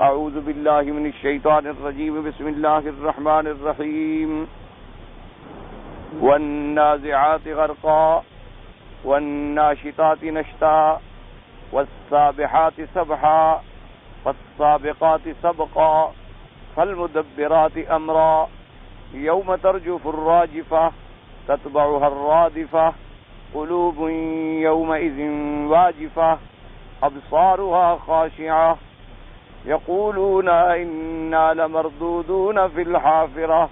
اعوذ باللہ من الشیطان الرجیم بسم اللہ الرحمن الرحیم والنازعات غرقا والناشطات نشطا والسابحات سبحا والسابقات سبقا فالمدبرات امرا یوم ترجف الراجفہ تتبعها الرادفہ قلوب یومئذ واجفہ ابصارها خاشعہ یقولون انا لمردودون فی الحافرہ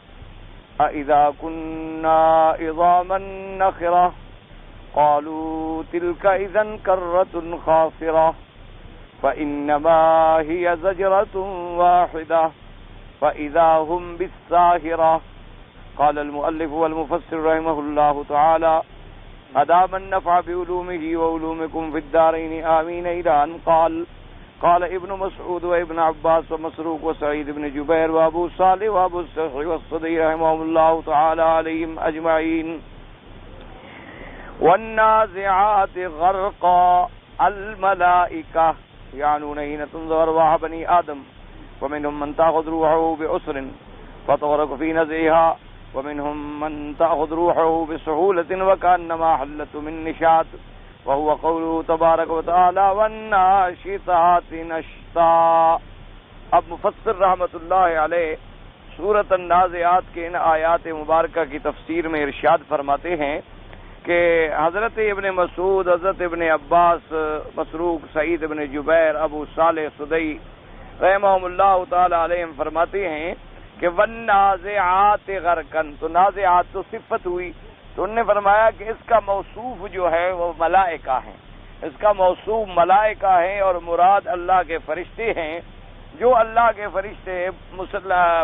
اذا كنا عظاما نخرہ قالوا تلك اذا کرۃ خاسرہ فانما هي زجرۃ واحدہ فاذا هم بالساہرہ. قال المؤلف والمفسر رحمه الله تعالى أدام النفع بعلومه وعلومكم في الدارين آمين إلى أن قال ابن مسعود وابن عباس ومسروق وسعيد بن جبير وابو صالح وابو السخي والصدي رحمهم الله تعالى عليهم أجمعين. والنازعات غرقا الملائكة يعنون حين تنزع أرواح بني آدم ومنهم من تأخذ روحه بعسر فتغرق في نزعها ومنهم من تأخذ روحه بسهولة وكأنما حلت من نشاط وهو قوله تبارك وتعالى والناشطات نشطا. اب مفسر رحمت اللہ علیہ سورۃ النازعات کے ان آیات مبارکہ کی تفسیر میں ارشاد فرماتے ہیں کہ حضرت ابن مسعود، حضرت ابن عباس، مسروق، سعید ابن جبیر، ابو صالح صدی رحمہم اللہ تعالی علیہم فرماتے ہیں کہ والنازعات غرقن، تو نازعات تو صفت ہوئی، تو انہوں نے فرمایا کہ اس کا موصوف جو ہے وہ ملائکہ ہیں، اس کا موصوف ملائکہ ہیں اور مراد اللہ کے فرشتے ہیں جو اللہ کے فرشتے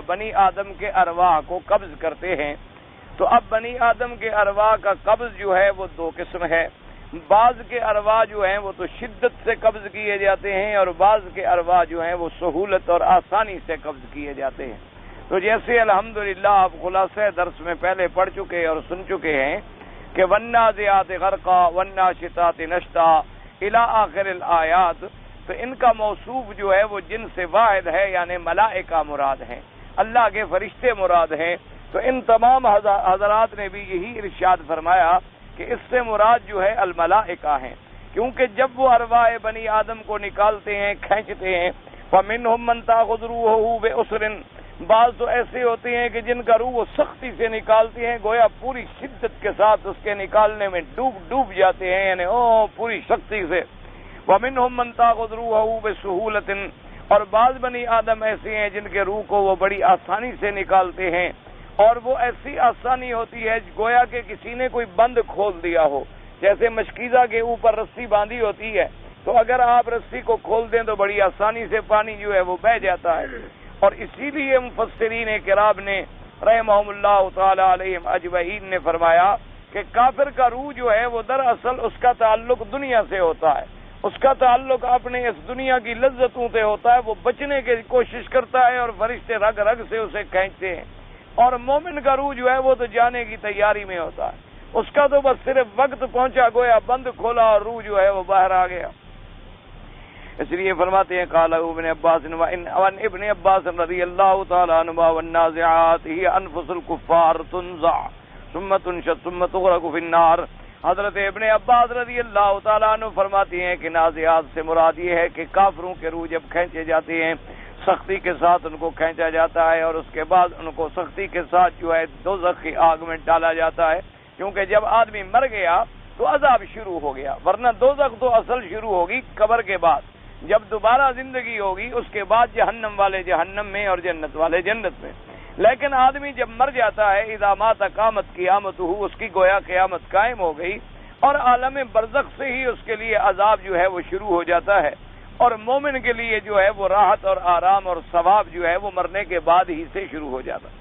بنی آدم کے ارواح کو قبض کرتے ہیں. تو اب بنی آدم کے ارواح کا قبض جو ہے وہ دو قسم ہے. بعض کے ارواح جو ہیں وہ تو شدت سے قبض کیے جاتے ہیں اور بعض کے ارواح جو ہیں وہ سہولت اور آسانی سے قبض کیے جاتے ہیں. تو جیسے الحمدللہ آپ خلاصہ درس میں پہلے پڑھ چکے اور سن چکے ہیں کہ والنازعات غرقا والناشطات نشطا الی آخر الآیات، تو ان کا موصوف جو ہے وہ جن سے واحد ہے، یعنی ملائکہ مراد ہیں، اللہ کے فرشتے مراد ہیں. تو ان تمام حضرات نے بھی یہی ارشاد فرمایا کہ اس سے مراد جو ہے الملائکہ ہیں، کیونکہ جب وہ ارواح بنی آدم کو نکالتے ہیں، کھینچتے ہیں، فمنہم من تأخذ روحہ بعسر، بعض تو ایسے ہوتے ہیں کہ جن کا روح وہ سختی سے نکالتے ہیں، گویا پوری شدت کے ساتھ اس کے نکالنے میں ڈوب جاتے ہیں، یعنی پوری سختی سے. ومنہم من تأخذ روحہ بسہولۃ، اور بعض بنی آدم ایسے ہیں جن کے روح کو وہ بڑی آسانی سے نکالتے ہیں، اور وہ ایسی آسانی ہوتی ہے گویا کہ کسی نے کوئی بند کھول دیا ہو، جیسے مشکیزہ کے اوپر رسی باندھی ہوتی ہے، تو اگر آپ رسی کو کھول دیں تو بڑی آسانی سے پانی جو ہے وہ بہہ جاتا ہے. اور اسی لیے مفسرین کرام نے رحمہم اللہ تعالی علیہم اجمعین نے فرمایا کہ کافر کا روح جو ہے وہ دراصل اس کا تعلق دنیا سے ہوتا ہے، اس کا تعلق اپنے اس دنیا کی لذتوں سے ہوتا ہے، وہ بچنے کی کوشش کرتا ہے اور فرشتے رگ رگ سے اسے کھینچتے ہیں. اور مومن کا روح جو ہے وہ تو جانے کی تیاری میں ہوتا ہے، اس کا تو بس صرف وقت پہنچا، گویا بند کھولا اور روح جو ہے وہ باہر آ گیا. اس لیے فرماتے ہیں قال ابن عباس وان ابن عباس رضی اللہ تعالی عنہ والنازعات ہی انفس الکفار تنزع ثم تنشط ثم تغرق فی النار. حضرت ابن عباس رضی اللہ تعالی عنہ فرماتی ہیں کہ نازعات سے مراد یہ ہے کہ کافروں کے روح جب کھینچے جاتے ہیں، سختی کے ساتھ ان کو کھینچا جاتا ہے اور اس کے بعد ان کو سختی کے ساتھ جو ہے دوزخ کی آگ میں ڈالا جاتا ہے، کیونکہ جب آدمی مر گیا تو عذاب شروع ہو گیا، ورنہ دوزخ تو اصل شروع ہوگی قبر کے بعد. جب دوبارہ زندگی ہوگی اس کے بعد جہنم والے جہنم میں اور جنت والے جنت میں. لیکن آدمی جب مر جاتا ہے اذا مات قامت قیامتہ، اس کی گویا قیامت قائم ہو گئی اور عالم برزخ سے ہی اس کے لیے عذاب جو ہے وہ شروع ہو جاتا ہے. اور مومن کے لیے جو ہے وہ راحت اور آرام اور ثواب جو ہے وہ مرنے کے بعد ہی سے شروع ہو جاتا ہے.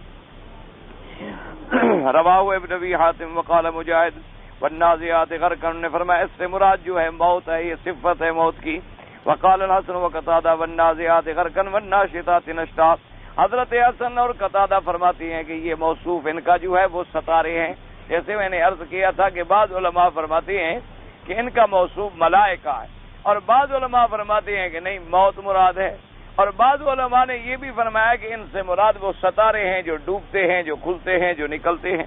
رواہ ابن ابی حاتم وقال مجاہد والنازعات غرقا، نے فرمایا اس سے مراد جو ہے موت ہے، یہ صفت ہے موت کی. وقال الحسن وقتادہ والنازعات غرقا والناشطات نشطا. حضرت حسن اور قتادہ فرماتی ہیں کہ یہ موصوف ان کا جو ہے وہ ستارے ہیں. جیسے میں نے عرض کیا تھا کہ بعض علماء فرماتے ہیں کہ ان کا موصوف ملائکہ ہے، اور بعض علماء فرماتے ہیں کہ نہیں موت مراد ہے، اور بعض علماء نے یہ بھی فرمایا کہ ان سے مراد وہ ستارے ہیں جو ڈوبتے ہیں، جو کھلتے ہیں، جو نکلتے ہیں۔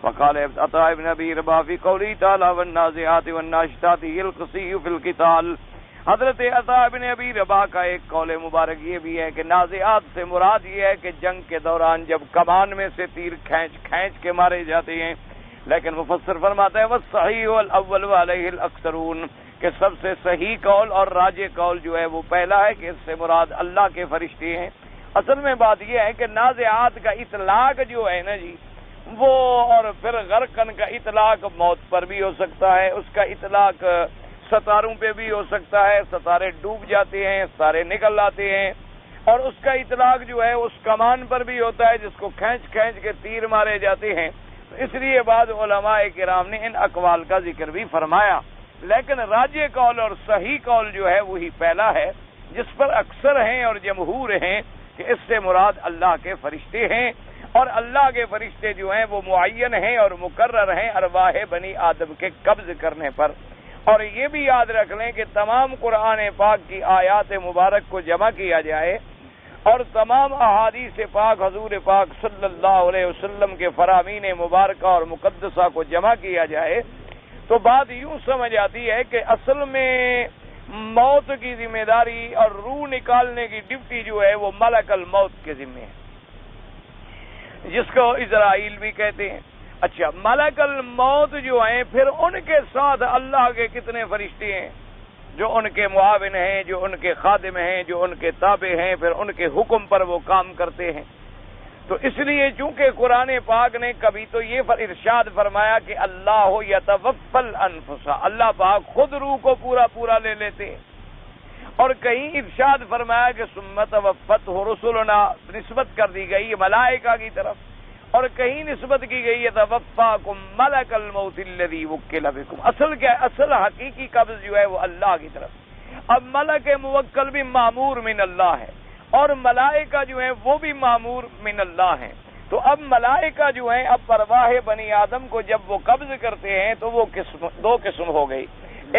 وقال عطاء بن ابی رباح فی قوله تعالی والنازعات والناشطات القصی فی القتال، حضرت عطاء بن ابی رباح کا ایک قول مبارک یہ بھی ہے کہ نازعات سے مراد یہ ہے کہ جنگ کے دوران جب کمان میں سے تیر کھینچ کے مارے جاتے ہیں، لیکن مفسر فرماتا ہے والصحیح والاول وعلیہ الاکثرون، کہ سب سے صحیح قول اور راجح قول جو ہے وہ پہلا ہے کہ اس سے مراد اللہ کے فرشتے ہیں۔ اصل میں بات یہ ہے کہ نازعات کا اطلاق جو ہے نا جی وہ، اور پھر غرقن کا اطلاق موت پر بھی ہو سکتا ہے، اس کا اطلاق ستاروں پہ بھی ہو سکتا ہے، ستارے ڈوب جاتے ہیں، ستارے نکل آتے ہیں، اور اس کا اطلاق جو ہے اس کمان پر بھی ہوتا ہے جس کو کھینچ کے تیر مارے جاتے ہیں۔ اس لیے بعض علماء کرام نے ان اقوال کا ذکر بھی فرمایا، لیکن راجح قول اور صحیح قول جو ہے وہی پہلا ہے جس پر اکثر ہیں اور جمہور ہیں کہ اس سے مراد اللہ کے فرشتے ہیں، اور اللہ کے فرشتے جو ہیں وہ معین ہیں اور مقرر ہیں ارواح بنی آدم کے قبض کرنے پر۔ اور یہ بھی یاد رکھ لیں کہ تمام قرآن پاک کی آیات مبارک کو جمع کیا جائے اور تمام احادیث پاک حضور پاک صلی اللہ علیہ وسلم کے فرامین مبارکہ اور مقدسہ کو جمع کیا جائے تو بات یوں سمجھ آتی ہے کہ اصل میں موت کی ذمہ داری اور روح نکالنے کی ڈیوٹی جو ہے وہ ملک الموت کے ذمہ ہے، جس کو اسرائیل بھی کہتے ہیں۔ اچھا، ملک الموت جو ہیں پھر ان کے ساتھ اللہ کے کتنے فرشتے ہیں جو ان کے معاون ہیں، جو ان کے خادم ہیں، جو ان کے تابع ہیں، پھر ان کے حکم پر وہ کام کرتے ہیں۔ تو اس لیے چونکہ قرآن پاک نے کبھی تو یہ ارشاد فرمایا کہ اللہ یتوفی الانفس، اللہ پاک خود روح کو پورا لے لیتے ہیں، اور کہیں ارشاد فرمایا کہ ثم توفته رسلنا، نسبت کر دی گئی ملائکہ کی طرف، اور کہیں نسبت کی گئی یتوفاکم ملک الموت الذی وکل بکم۔ اصل کیا ہے؟ اصل حقیقی قبض جو ہے وہ اللہ کی طرف۔ اب ملک موکل بھی معمور من اللہ ہے، اور ملائکہ جو ہیں وہ بھی معمور من اللہ ہیں۔ تو اب ملائکہ جو ہیں اب ارواح بنی آدم کو جب وہ قبض کرتے ہیں تو وہ دو قسم ہو گئی،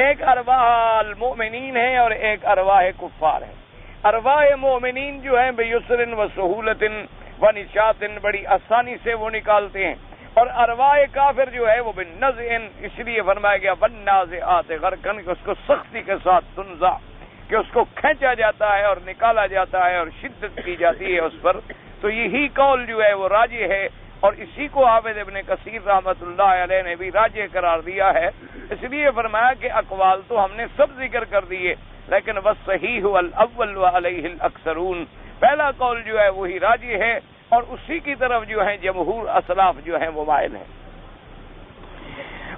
ایک ارواح المؤمنین ہے اور ایک ارواح کفار ہے۔ ارواح مومنین جو ہیں بیسر و سہولت و نشاط، بڑی آسانی سے وہ نکالتے ہیں، اور ارواح کافر جو ہے وہ بالنزع، اس لیے فرمایا گیا والنازعات غرقا، کہ اس کو سختی کے ساتھ تنزع، کہ اس کو کھینچا جاتا ہے اور نکالا جاتا ہے اور شدت کی جاتی ہے اس پر۔ تو یہی قول جو ہے وہ راجح ہے، اور اسی کو حافظ ابن کثیر رحمۃ اللہ علیہ نے بھی راجح قرار دیا ہے۔ اس لیے فرمایا کہ اقوال تو ہم نے سب ذکر کر دیے، لیکن والصحیح الاول وعلیہ الاکثرون، پہلا قول جو ہے وہی راجح ہے، اور اسی کی طرف جو ہے جمہور اسلاف جو ہیں وہ مائل ہیں۔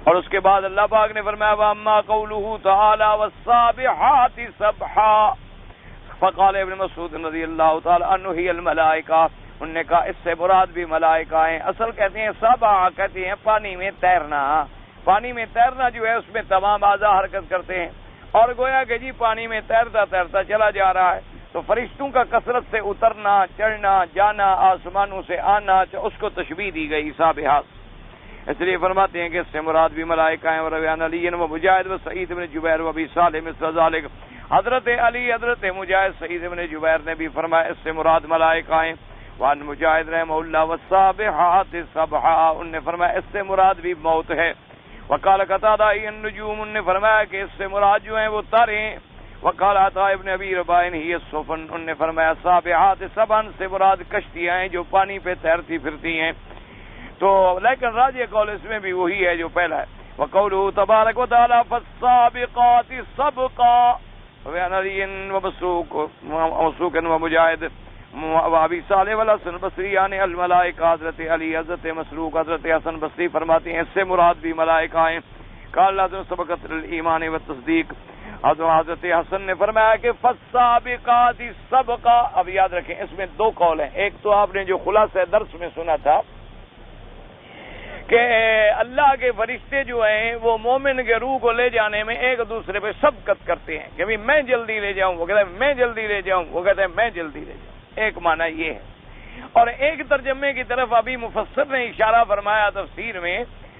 اور اس کے بعد اللہ پاک نے فرمایا واما قوله تعالی والسابحات سبحا، فقال ابن مسعود رضی اللہ تعالی عنہ ہی الملائکہ، انہوں نے کہا اس سے مراد بھی ملائکہ ہیں۔ اصل کہتے ہیں سبحا، کہتے ہیں پانی میں تیرنا، پانی میں تیرنا جو ہے اس میں تمام اعضاء حرکت کرتے ہیں، اور گویا کہ جی پانی میں تیرتا تیرتا چلا جا رہا ہے تو فرشتوں کا کثرت سے اترنا، چڑھنا، جانا، آسمانوں سے آنا، اس کو تشبیہ دی گئی سابحات۔ اس لیے فرماتے ہیں کہ اس سے مراد بھی ملائکہ ہیں۔ ورویان علی و مجاہد و سعید بن جبیر و ابی صالح مثل ذالک، حضرت علی، حضرت مجاہد، سعید بن جبیر نے بھی فرمایا اس سے مراد ملائکہ ہیں۔ وان مجاہد رحمہ اللہ والسابحات سبحا، انہوں نے فرمایا اس سے مراد بھی موت ہے۔ وقال قتادہ النجوم، انہوں نے فرمایا کہ اس سے مراد جو ہیں وہ تارے ہیں۔ وقال عطاء ابن ابی رباح ہی السفن، انہوں نے فرمایا سابحات سبحا سے مراد کشتیاں ہیں جو پانی پہ تیرتی پھرتی ہیں۔ تو لیکن راجح قول اس میں بھی وہی ہے جو پہلا ہے۔ وقوله تبارک و تعالی فالسابقات سبقا، وعن علی ومسروق ومجاہد وابی صالح والحسن بصری یعنی الملائکہ، حضرت علی، حضرت مسروق، حضرت حسن بصری فرماتے ہیں اس سے مراد بھی ملائکہ ہیں۔ قال لازم سبقت الایمان والتصدیق، حضرت حسن نے فرمایا کہ فالسابقات سبقا۔ اب یاد رکھیں اس میں دو قول ہیں، ایک تو آپ نے جو خلاصہ درس میں سنا تھا کہ اللہ کے فرشتے جو ہیں وہ مومن کے روح کو لے جانے میں ایک دوسرے پہ سبقت کرتے ہیں کہ میں جلدی لے جاؤں، وہ کہتا ہے میں جلدی لے جاؤں، وہ کہتا ہے میں جلدی لے جاؤں۔ ایک معنی یہ ہے، اور ایک ترجمے کی طرف ابھی مفسر نے اشارہ فرمایا تفسیر میں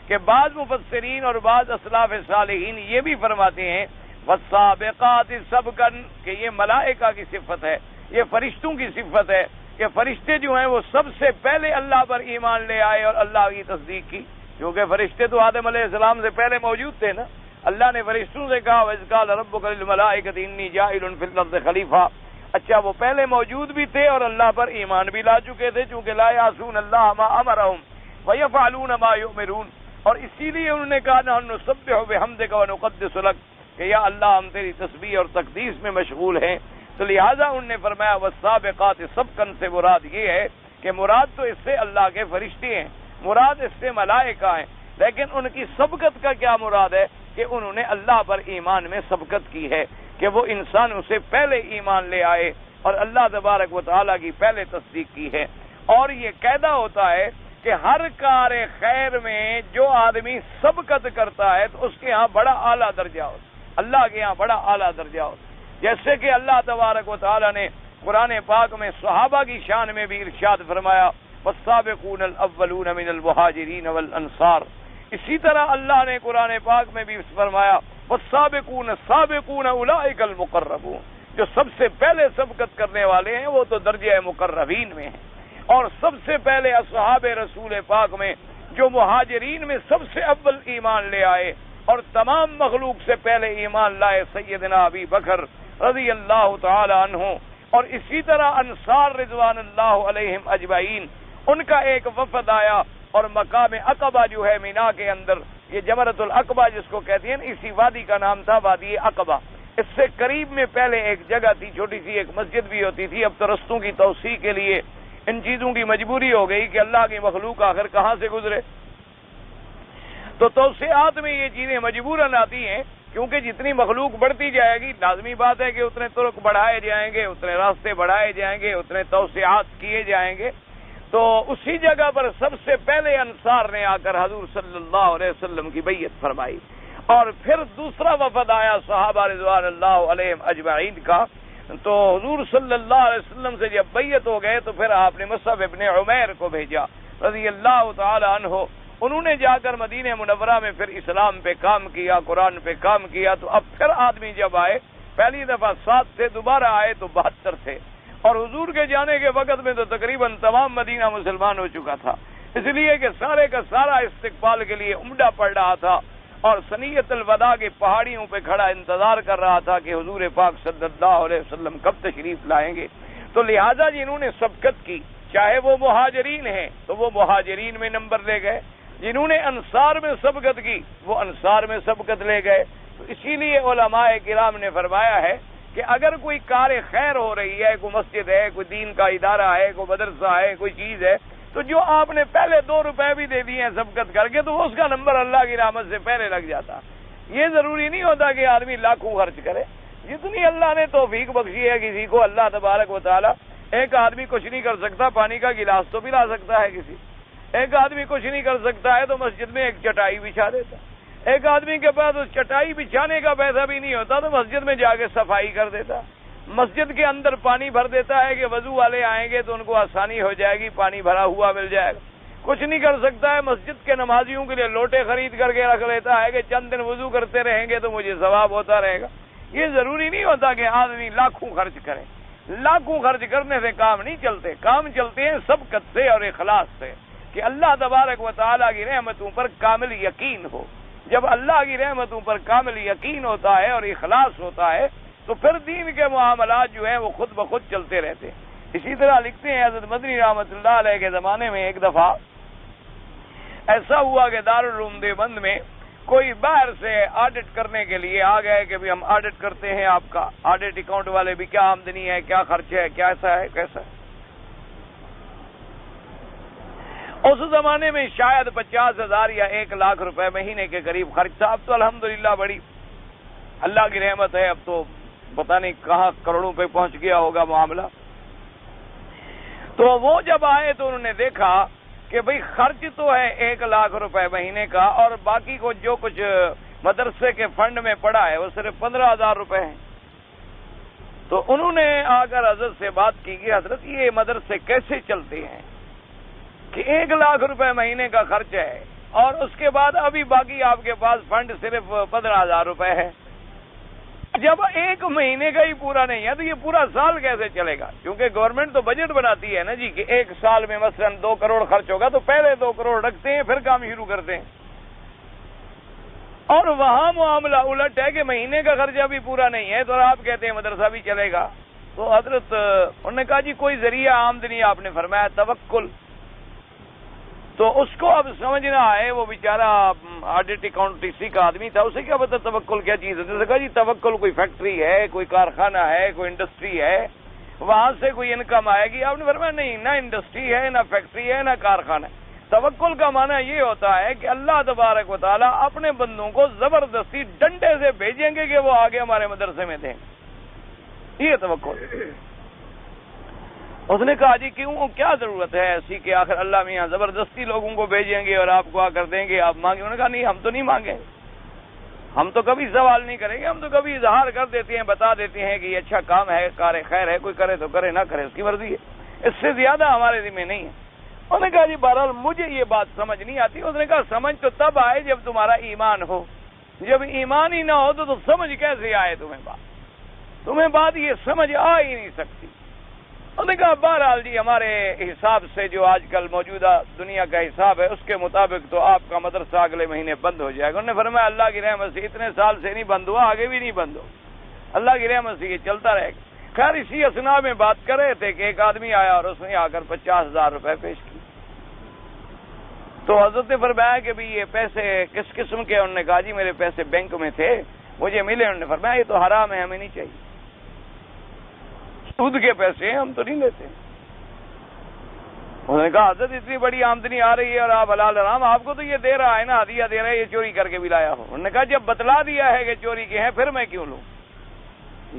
کہ بعض مفسرین اور بعض اسلاف صالحین یہ بھی فرماتے ہیں والسابقات سبقا، کہ یہ ملائکہ کی صفت ہے، یہ فرشتوں کی صفت ہے کہ فرشتے جو ہیں وہ سب سے پہلے اللہ پر ایمان لے آئے اور اللہ کی تصدیق کی، کیونکہ فرشتے تو آدم علیہ السلام سے پہلے موجود تھے نا۔ اللہ نے فرشتوں سے کہا وَإِذْ قَالَ رَبُّكَ لِلْمَلَائِكَةِ إِنِّي جَاعِلٌ فِي الْأَرْضِ خَلِيفَةً، اچھا وہ پہلے موجود بھی تھے اور اللہ پر ایمان بھی لا چکے تھے، چونکہ لا يَعْصُونَ اللَّهَ مَا أَمَرَهُمْ وَيَفْعَلُونَ مَا يُؤْمِرُونَ، اور اسی لیے انہوں نے کہا نحن نسبح بحمدک ونقدس لک، کہ یا اللہ ہم تیری تسبیح اور تقدیس میں مشغول ہیں۔ تو لہٰذا انہوں نے فرمایا والسابقات سبقا سے مراد یہ ہے کہ مراد تو اس سے اللہ کے فرشتے ہیں، مراد اس سے ملائکہ ہیں، لیکن ان کی سبقت کا کیا مراد ہے کہ انہوں نے اللہ پر ایمان میں سبقت کی ہے، کہ وہ انسانوں سے پہلے ایمان لے آئے اور اللہ تبارک و تعالیٰ کی پہلے تصدیق کی ہے۔ اور یہ قاعدہ ہوتا ہے کہ ہر کار خیر میں جو آدمی سبقت کرتا ہے تو اس کے ہاں بڑا اعلیٰ درجہ ہوتا ہے، اللہ کے ہاں بڑا اعلیٰ درجہ ہوتا ہے۔ جیسے کہ اللہ تبارک و تعالیٰ نے قرآن پاک میں صحابہ کی شان میں بھی ارشاد فرمایا والسابقون الاولون من المہاجرین والانصار، اسی طرح اللہ نے قرآن پاک میں بھی فرمایا والسابقون السابقون اولئک المقربون، جو سب سے پہلے سبقت کرنے والے ہیں وہ تو درجہ مقربین میں ہیں۔ اور سب سے پہلے اصحاب رسول پاک میں جو مہاجرین میں سب سے اول ایمان لے آئے اور تمام مخلوق سے پہلے ایمان لائے سیدنا ابی بکر رضی اللہ تعالی عنہ، اور اسی طرح انصار رضوان اللہ علیہم اجمعین، ان کا ایک وفد آیا اور مقام عقبہ جو ہے مینا کے اندر، یہ جمرۃ العقبہ جس کو کہتے ہیں، اسی وادی کا نام تھا وادی عقبہ۔ اس سے قریب میں پہلے ایک جگہ تھی، چھوٹی سی ایک مسجد بھی ہوتی تھی، اب تو رستوں کی توسیع کے لیے ان چیزوں کی مجبوری ہو گئی کہ اللہ کی مخلوق آخر کہاں سے گزرے، تو توسیعات میں یہ چیزیں مجبوراً آتی ہیں، کیونکہ جتنی مخلوق بڑھتی جائے گی لازمی بات ہے کہ اتنے طرق بڑھائے جائیں گے، اتنے راستے بڑھائے جائیں گے، اتنے توسیعات کیے جائیں گے۔ تو اسی جگہ پر سب سے پہلے انصار نے آ کر حضور صلی اللہ علیہ وسلم کی بیعت فرمائی، اور پھر دوسرا وفد آیا صحابہ رضوان اللہ علیہم اجمعین کا، تو حضور صلی اللہ علیہ وسلم سے جب بیعت ہو گئے تو پھر آپ نے مصعب ابن عمیر کو بھیجا رضی اللہ تعالی عنہ، انہوں نے جا کر مدینہ منورہ میں پھر اسلام پہ کام کیا، قرآن پہ کام کیا۔ تو اب پھر آدمی جب آئے، پہلی دفعہ 7 تھے، دوبارہ آئے تو 72 تھے، اور حضور کے جانے کے وقت میں تو تقریباً تمام مدینہ مسلمان ہو چکا تھا، اس لیے کہ سارے کا سارا استقبال کے لیے عمدہ پڑ رہا تھا، اور سنیت الوداع کی پہاڑیوں پہ کھڑا انتظار کر رہا تھا کہ حضور پاک صلی اللہ علیہ وسلم کب تشریف لائیں گے۔ تو لہذا جنہوں نے سبقت کی، چاہے وہ مہاجرین ہیں تو وہ مہاجرین میں نمبر لے گئے، جنہوں نے انصار میں سبقت کی وہ انصار میں سبقت لے گئے۔ تو اسی لیے علماء کرام نے فرمایا ہے کہ اگر کوئی کار خیر ہو رہی ہے، کوئی مسجد ہے، کوئی دین کا ادارہ ہے، کوئی مدرسہ ہے، کوئی چیز ہے، تو جو آپ نے پہلے 2 روپے بھی دے دیے ہیں سبقت کر کے، تو اس کا نمبر اللہ کی رحمت سے پہلے لگ جاتا۔ یہ ضروری نہیں ہوتا کہ آدمی لاکھوں خرچ کرے، جتنی اللہ نے توفیق بخشی ہے کسی کو اللہ تبارک و تعالیٰ، ایک آدمی کچھ نہیں کر سکتا، پانی کا گلاس تو پلا سکتا ہے کسی، ایک آدمی کچھ نہیں کر سکتا ہے تو مسجد میں ایک چٹائی بچھا دیتا، ایک آدمی کے پاس اس چٹائی بچھانے کا پیسہ بھی نہیں ہوتا تو مسجد میں جا کے صفائی کر دیتا، مسجد کے اندر پانی بھر دیتا ہے کہ وضو والے آئیں گے تو ان کو آسانی ہو جائے گی، پانی بھرا ہوا مل جائے گا۔ کچھ نہیں کر سکتا ہے، مسجد کے نمازیوں کے لیے لوٹے خرید کر کے رکھ لیتا ہے کہ چند دن وضو کرتے رہیں گے تو مجھے ثواب ہوتا رہے گا۔ یہ ضروری نہیں ہوتا کہ آدمی لاکھوں خرچ کرے، لاکھوں خرچ کرنے سے کام نہیں چلتے، کام چلتے ہیں سبقت سے اور اخلاص سے، کہ اللہ تبارک و تعالیٰ کی رحمتوں پر کامل یقین ہو۔ جب اللہ کی رحمتوں پر کامل یقین ہوتا ہے اور اخلاص ہوتا ہے تو پھر دین کے معاملات جو ہیں وہ خود بخود چلتے رہتے ہیں۔ اسی طرح لکھتے ہیں حضرت مدنی رحمۃ اللہ علیہ کے زمانے میں ایک دفعہ ایسا ہوا کہ دارالعلوم دیوبند میں کوئی باہر سے آڈٹ کرنے کے لیے آ گئے کہ بھی ہم آڈٹ کرتے ہیں آپ کا، آڈٹ اکاؤنٹ والے بھی، کیا آمدنی ہے، کیا خرچ ہے، کیا ایسا ہے کیسا ہے۔ اس زمانے میں شاید 50,000 یا 1,00,000 روپے مہینے کے قریب خرچ تھا۔ اب تو الحمدللہ بڑی اللہ کی رحمت ہے، اب تو پتہ نہیں کہاں کروڑوں پہ پہنچ گیا ہوگا معاملہ۔ تو وہ جب آئے تو انہوں نے دیکھا کہ بھئی خرچ تو ہے 1,00,000 روپے مہینے کا، اور باقی کو جو کچھ مدرسے کے فنڈ میں پڑا ہے وہ صرف 15,000 روپے ہیں۔ تو انہوں نے آ کر حضرت سے بات کی کہ حضرت یہ مدرسے کیسے چلتے ہیں کہ 1,00,000 روپے مہینے کا خرچ ہے اور اس کے بعد ابھی باقی آپ کے پاس فنڈ صرف 15,000 روپے ہے۔ جب ایک مہینے کا ہی پورا نہیں ہے تو یہ پورا سال کیسے چلے گا؟ کیونکہ گورنمنٹ تو بجٹ بناتی ہے نا جی کہ ایک سال میں مثلا 2 کروڑ خرچ ہوگا تو پہلے 2 کروڑ رکھتے ہیں پھر کام شروع کرتے ہیں، اور وہاں معاملہ الٹ ہے کہ مہینے کا خرچہ بھی پورا نہیں ہے تو آپ کہتے ہیں مدرسہ بھی چلے گا۔ تو حضرت انہوں نے کہا جی کوئی ذریعہ آمدنی، آپ نے فرمایا توکل۔ تو اس کو اب سمجھنا ہے، وہ بیچارہ آڈٹ اکاؤنٹنسی کا آدمی تھا، اسے کیا پتا توکل کیا چیز ہے؟ جیسے کہا جی توکل کوئی فیکٹری ہے، کوئی کارخانہ ہے، کوئی انڈسٹری ہے، وہاں سے کوئی انکم آئے گی۔ آپ نے فرمایا نہیں، نہ انڈسٹری ہے، نہ فیکٹری ہے، نہ کارخانہ ہے۔ توکل کا معنی یہ ہوتا ہے کہ اللہ تبارک و تعالیٰ اپنے بندوں کو زبردستی ڈنڈے سے بھیجیں گے کہ وہ آگے ہمارے مدرسے میں دیں، یہ توکل۔ اس نے کہا جی کیوں، کیا ضرورت ہے ایسی کہ آخر اللہ میاں زبردستی لوگوں کو بھیجیں گے اور آپ کو آ کر دیں گے، آپ مانگیں؟ انہوں نے کہا نہیں، ہم تو نہیں مانگیں، ہم تو کبھی سوال نہیں کریں گے، ہم تو کبھی اظہار کر دیتے ہیں، بتا دیتے ہیں کہ یہ اچھا کام ہے، کار خیر ہے، کوئی کرے تو کرے، نہ کرے اس کی مرضی ہے، اس سے زیادہ ہمارے ذمہ نہیں ہے۔ انہوں نے کہا جی بہرحال مجھے یہ بات سمجھ نہیں آتی۔ اس نے کہا سمجھ تو تب آئے جب تمہارا ایمان ہو، جب ایمان ہی نہ ہو تو سمجھ کیسے آئے تمہیں بات یہ سمجھ آ ہی نہیں سکتی۔ انہوں نے کہا بہرحال جی ہمارے حساب سے جو آج کل موجودہ دنیا کا حساب ہے اس کے مطابق تو آپ کا مدرسہ اگلے مہینے بند ہو جائے گا۔ انہوں نے فرمایا اللہ کی رحمت سے اتنے سال سے نہیں بند ہوا، آگے بھی نہیں بند ہو، اللہ کی رحمت سے یہ چلتا رہے گا۔ خیر اسی اسنا میں بات کر رہے تھے کہ ایک آدمی آیا اور اس نے آ کر 50,000 روپے پیش کی۔ تو حضرت نے فرمایا کہ بھی یہ پیسے کس قسم کے؟ انہوں نے کہا جی میرے پیسے بینک میں تھے، مجھے ملے۔ انہوں نے فرمایا یہ تو حرام ہے، ہمیں نہیں چاہیے، سود کے پیسے ہیں، ہم تو نہیں لیتے۔ انہوں نے کہا حضرت اتنی بڑی آمدنی آ رہی ہے اور آپ حلال حرام، آپ کو تو یہ دے رہا ہے نا، ہدیہ دے رہا ہے، یہ چوری کر کے بھی لایا ہو۔ انہوں نے کہا جب بتلا دیا ہے کہ چوری کے ہیں پھر میں کیوں لوں؟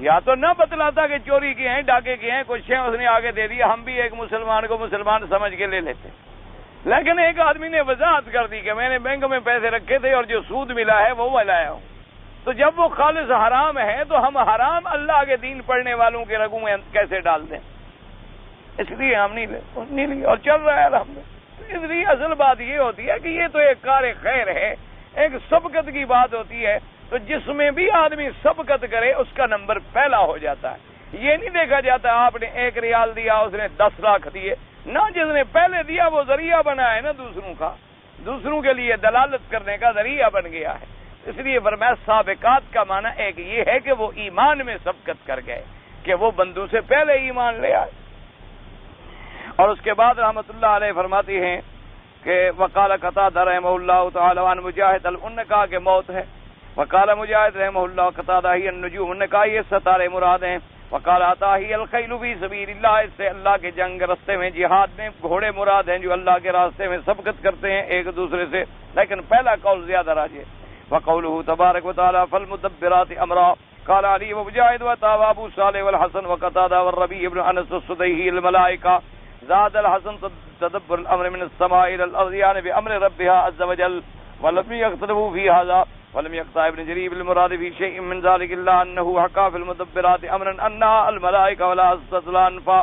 یا تو نہ بتلاتا کہ چوری کے ہیں، ڈاکے کے ہیں، کچھ ہیں، اس نے آگے دے دیا، ہم بھی ایک مسلمان کو مسلمان سمجھ کے لے لیتے۔ لیکن ایک آدمی نے وضاحت کر دی کہ میں نے بینک میں پیسے رکھے تھے اور جو سود ملا ہے وہ میں لایا ہوں، تو جب وہ خالص حرام ہے تو ہم حرام اللہ کے دین پڑھنے والوں کے رگوں میں کیسے ڈال دیں؟ اس لیے ہم نہیں لی اور چل رہا ہے الحمدللہ۔ اس لیے اصل بات یہ ہوتی ہے کہ یہ تو ایک کار خیر ہے، ایک سبقت کی بات ہوتی ہے، تو جس میں بھی آدمی سبقت کرے اس کا نمبر پہلا ہو جاتا ہے۔ یہ نہیں دیکھا جاتا آپ نے 1 ریال دیا اس نے 10 لاکھ دیے، نہ جس نے پہلے دیا وہ ذریعہ بنا ہے نا دوسروں کا، دوسروں کے لیے دلالت کرنے کا ذریعہ بن گیا ہے۔ اس لیے فرمایا سابقات کا معنی ایک یہ ہے کہ وہ ایمان میں سبقت کر گئے، کہ وہ بندوں سے پہلے ایمان لے آئے۔ اور اس کے بعد رحمت اللہ علیہ فرماتی ہیں کہ وقال قتادہ رحمہ اللہ تعالی عن مجاہد، انہوں نے کہا کہ موت ہے۔ وقال مجاہد رحمہ اللہ قتادہ ہی النجوم، انہوں نے کہا یہ ستارے مراد ہیں۔ وقال عطا ہی الخیل فی سبیل اللہ، اس سے اللہ کے جنگ راستے میں جہاد میں گھوڑے مراد ہیں جو اللہ کے راستے میں سبقت کرتے ہیں ایک دوسرے سے، لیکن پہلا قول زیادہ راجح۔ وقوله تبارک وتعالى فالمدبرات امرا، قال علی ومجاہد وطاو ابو صالح والحسن وقتادہ والربیع بن انس السدیہی الملائکہ زاد الحسن تدبر الامر من السماء الى الارض يعني بامر ربها عز وجل، ولم يختلفوا في هذا، ولم يقطع ابن جرير المراد في شيء من ذلك الا انه حكى في المدبرات امرا انها الملائکہ ولا استطلانفا۔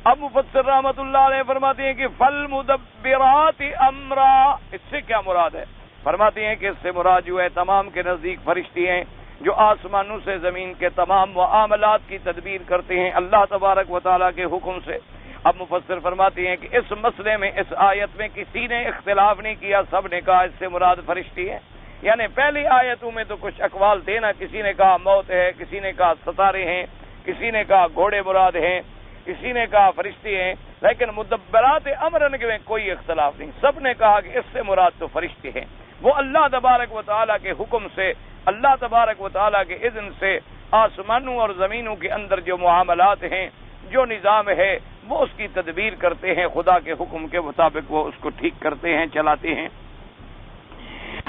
اب مفسر رحمت اللہ علیہ فرماتے ہیں کہ فالمدبرات امرا، اس سے کیا مراد ہے؟ فرماتے ہیں کہ اس سے مراد جو ہے تمام کے نزدیک فرشتے ہیں جو آسمانوں سے زمین کے تمام معاملات کی تدبیر کرتے ہیں اللہ تبارک و تعالیٰ کے حکم سے۔ اب مفسر فرماتے ہیں کہ اس مسئلے میں، اس آیت میں کسی نے اختلاف نہیں کیا، سب نے کہا اس سے مراد فرشتے ہیں۔ یعنی پہلی آیتوں میں تو کچھ اقوال تھے نا، کسی نے کہا موت ہے، کسی نے کہا ستارے ہیں، کسی نے کہا گھوڑے مراد ہیں، کسی نے کہا فرشتے ہیں، لیکن مدبرات امرن میں کوئی اختلاف نہیں، سب نے کہا کہ اس سے مراد تو فرشتے ہیں۔ وہ اللہ تبارک و تعالیٰ کے حکم سے، اللہ تبارک و تعالیٰ کے اذن سے آسمانوں اور زمینوں کے اندر جو معاملات ہیں، جو نظام ہے، وہ اس کی تدبیر کرتے ہیں، خدا کے حکم کے مطابق وہ اس کو ٹھیک کرتے ہیں، چلاتے ہیں۔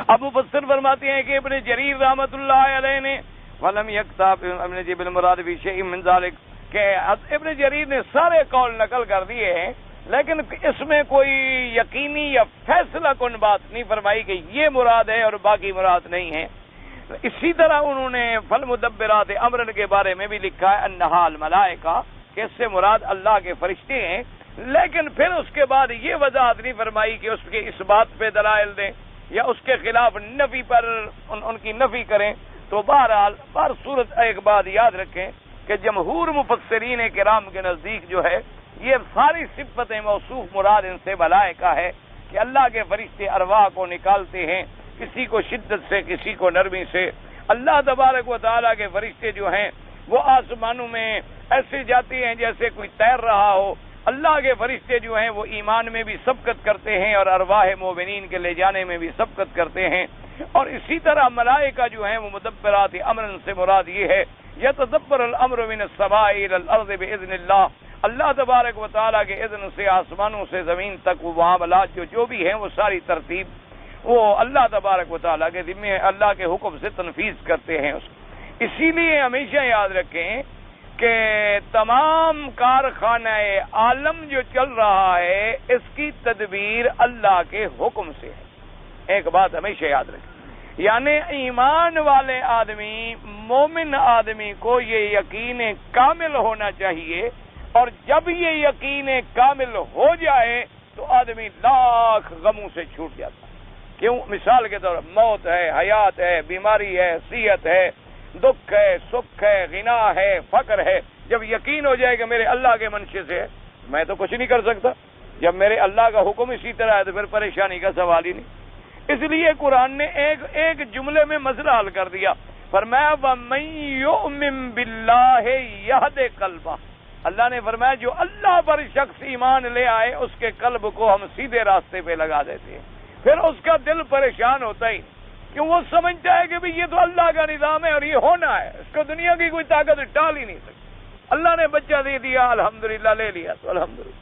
ابو مفسر فرماتے ہیں کہ ابن جریر رحمۃ اللہ علیہ نے ولم یکتب ابن جی بالمراد فی شیء من ذلک، کہ ابن جریر نے سارے قول نقل کر دیے ہیں لیکن اس میں کوئی یقینی یا فیصلہ کن بات نہیں فرمائی کہ یہ مراد ہے اور باقی مراد نہیں ہے۔ اسی طرح انہوں نے فالمدبرات امرن کے بارے میں بھی لکھا ہے انہا الملائکہ، کہ اس سے مراد اللہ کے فرشتے ہیں، لیکن پھر اس کے بعد یہ وضاحت نہیں فرمائی کہ اس کے اس بات پہ دلائل دیں یا اس کے خلاف نفی پر ان کی نفی کریں۔ تو بہرحال صورت ایک بات یاد رکھیں کہ جمہور مفسرین کرام کے نزدیک جو ہے یہ ساری صفتیں موصوف مراد ان سے ملائکہ ہے کہ اللہ کے فرشتے ارواح کو نکالتے ہیں، کسی کو شدت سے کسی کو نرمی سے۔ اللہ تبارک و تعالیٰ کے فرشتے جو ہیں وہ آسمانوں میں ایسے جاتے ہیں جیسے کوئی تیر رہا ہو۔ اللہ کے فرشتے جو ہیں وہ ایمان میں بھی سبقت کرتے ہیں اور ارواح مومنین کے لے جانے میں بھی سبقت کرتے ہیں۔ اور اسی طرح ملائکہ جو ہیں وہ مدبرات امر سے مراد یہ ہے یتدبر الامر من السماء الى الارض باذن اللہ، اللہ تبارک و تعالیٰ کے اذن سے آسمانوں سے زمین تک وہ معاملات جو بھی ہیں وہ ساری ترتیب وہ اللہ تبارک و تعالیٰ کے ذمہ اللہ کے حکم سے تنفیذ کرتے ہیں اس کو۔ اسی لیے ہمیشہ یاد رکھیں کہ تمام کارخانہ عالم جو چل رہا ہے اس کی تدبیر اللہ کے حکم سے ہے۔ ایک بات ہمیشہ یاد رکھیں، یعنی ایمان والے آدمی مومن آدمی کو یہ یقین کامل ہونا چاہیے، اور جب یہ یقین کامل ہو جائے تو آدمی لاکھ غموں سے چھوٹ جاتا ہے۔ کیوں؟ مثال کے طور پر موت ہے، حیات ہے، بیماری ہے، صحت ہے، دکھ ہے، سکھ ہے، غنا ہے، فقر ہے، جب یقین ہو جائے کہ میرے اللہ کے منشے سے ہے میں تو کچھ نہیں کر سکتا، جب میرے اللہ کا حکم اسی طرح ہے تو پھر پریشانی کا سوال ہی نہیں۔ اس لیے قرآن نے ایک جملے میں مسئلہ حل کر دیا، فرمایا وَمَن يُؤْمِن بِاللَّهِ يَهْدِ قَلْبَهُ، اللہ نے فرمایا جو اللہ پر شخص ایمان لے آئے اس کے قلب کو ہم سیدھے راستے پہ لگا دیتے ہیں، پھر اس کا دل پریشان ہوتا ہی کیوں، وہ سمجھتا ہے کہ بھی یہ تو اللہ کا نظام ہے اور یہ ہونا ہے، اس کو دنیا کی کوئی طاقت ٹال ہی نہیں سکتی۔ اللہ نے بچہ دے دیا الحمدللہ، لے لیا تو الحمدللہ،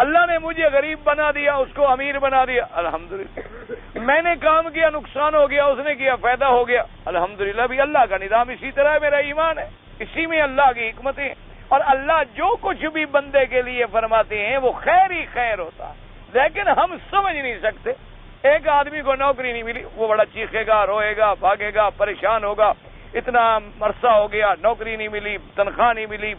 اللہ نے مجھے غریب بنا دیا اس کو امیر بنا دیا الحمدللہ، میں نے کام کیا نقصان ہو گیا اس نے کیا فائدہ ہو گیا الحمدللہ، بھی اللہ کا نظام اسی طرح ہے، میرا ایمان ہے، اسی میں اللہ کی حکمتیں، اور اللہ جو کچھ بھی بندے کے لیے فرماتے ہیں وہ خیر ہی خیر ہوتا ہے، لیکن ہم سمجھ نہیں سکتے۔ ایک آدمی کو نوکری نہیں ملی وہ بڑا چیخے گا، روئے گا، بھاگے گا، پریشان ہوگا، اتنا عرصہ ہو گیا نوکری نہیں ملی، تنخواہ نہیں ملی،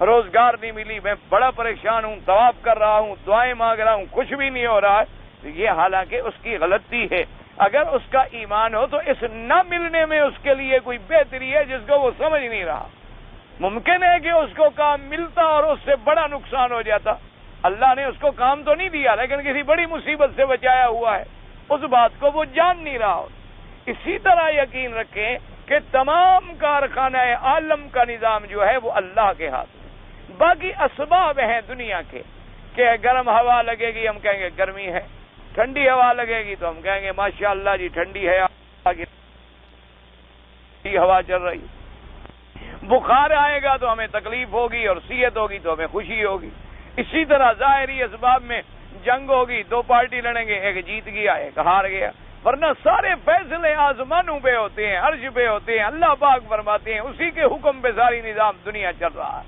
روزگار نہیں ملی، میں بڑا پریشان ہوں، طواف کر رہا ہوں، دعائیں مانگ رہا ہوں، کچھ بھی نہیں ہو رہا ہے، تو یہ حالانکہ اس کی غلطی ہے۔ اگر اس کا ایمان ہو تو اس نہ ملنے میں اس کے لیے کوئی بہتری ہے جس کو وہ سمجھ نہیں رہا۔ ممکن ہے کہ اس کو کام ملتا اور اس سے بڑا نقصان ہو جاتا، اللہ نے اس کو کام تو نہیں دیا لیکن کسی بڑی مصیبت سے بچایا ہوا ہے، اس بات کو وہ جان نہیں رہا۔ اسی طرح یقین رکھیں کہ تمام کارخانہ عالم کا نظام جو ہے وہ اللہ کے ہاتھ میں، باقی اسباب ہیں دنیا کے کہ گرم ہوا لگے گی ہم کہیں گے گرمی ہے، ٹھنڈی ہوا لگے گی تو ہم کہیں گے ماشاءاللہ جی ٹھنڈی ہے، ہوا چل رہی، بخار آئے گا تو ہمیں تکلیف ہوگی اور صحت ہوگی تو ہمیں خوشی ہوگی۔ اسی طرح ظاہری اسباب میں جنگ ہوگی، دو پارٹی لڑیں گے، ایک جیت گیا ایک ہار گیا، ورنہ سارے فیصلے آسمانوں پہ ہوتے ہیں، عرش پہ ہوتے ہیں، اللہ پاک فرماتے ہیں، اسی کے حکم پہ ساری نظام دنیا چل رہا ہے،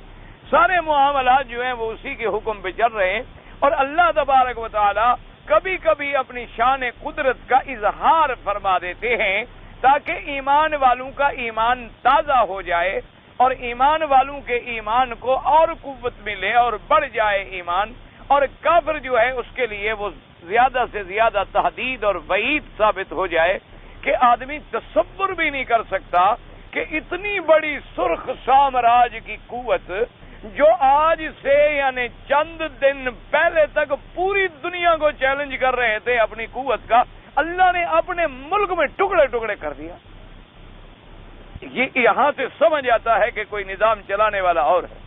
سارے معاملات جو ہیں وہ اسی کے حکم پہ چل رہے ہیں۔ اور اللہ تبارک و تعالی کبھی کبھی اپنی شان قدرت کا اظہار فرما دیتے ہیں تاکہ ایمان والوں کا ایمان تازہ ہو جائے اور ایمان والوں کے ایمان کو اور قوت ملے اور بڑھ جائے ایمان، اور کافر جو ہے اس کے لیے وہ زیادہ سے زیادہ تحدید اور وعید ثابت ہو جائے کہ آدمی تصور بھی نہیں کر سکتا کہ اتنی بڑی سرخ سامراج کی قوت جو آج سے یعنی چند دن پہلے تک پوری دنیا کو چیلنج کر رہے تھے اپنی قوت کا، اللہ نے اپنے ملک میں ٹکڑے ٹکڑے کر دیا۔ یہ یہاں سے سمجھ آتا ہے کہ کوئی نظام چلانے والا اور ہے۔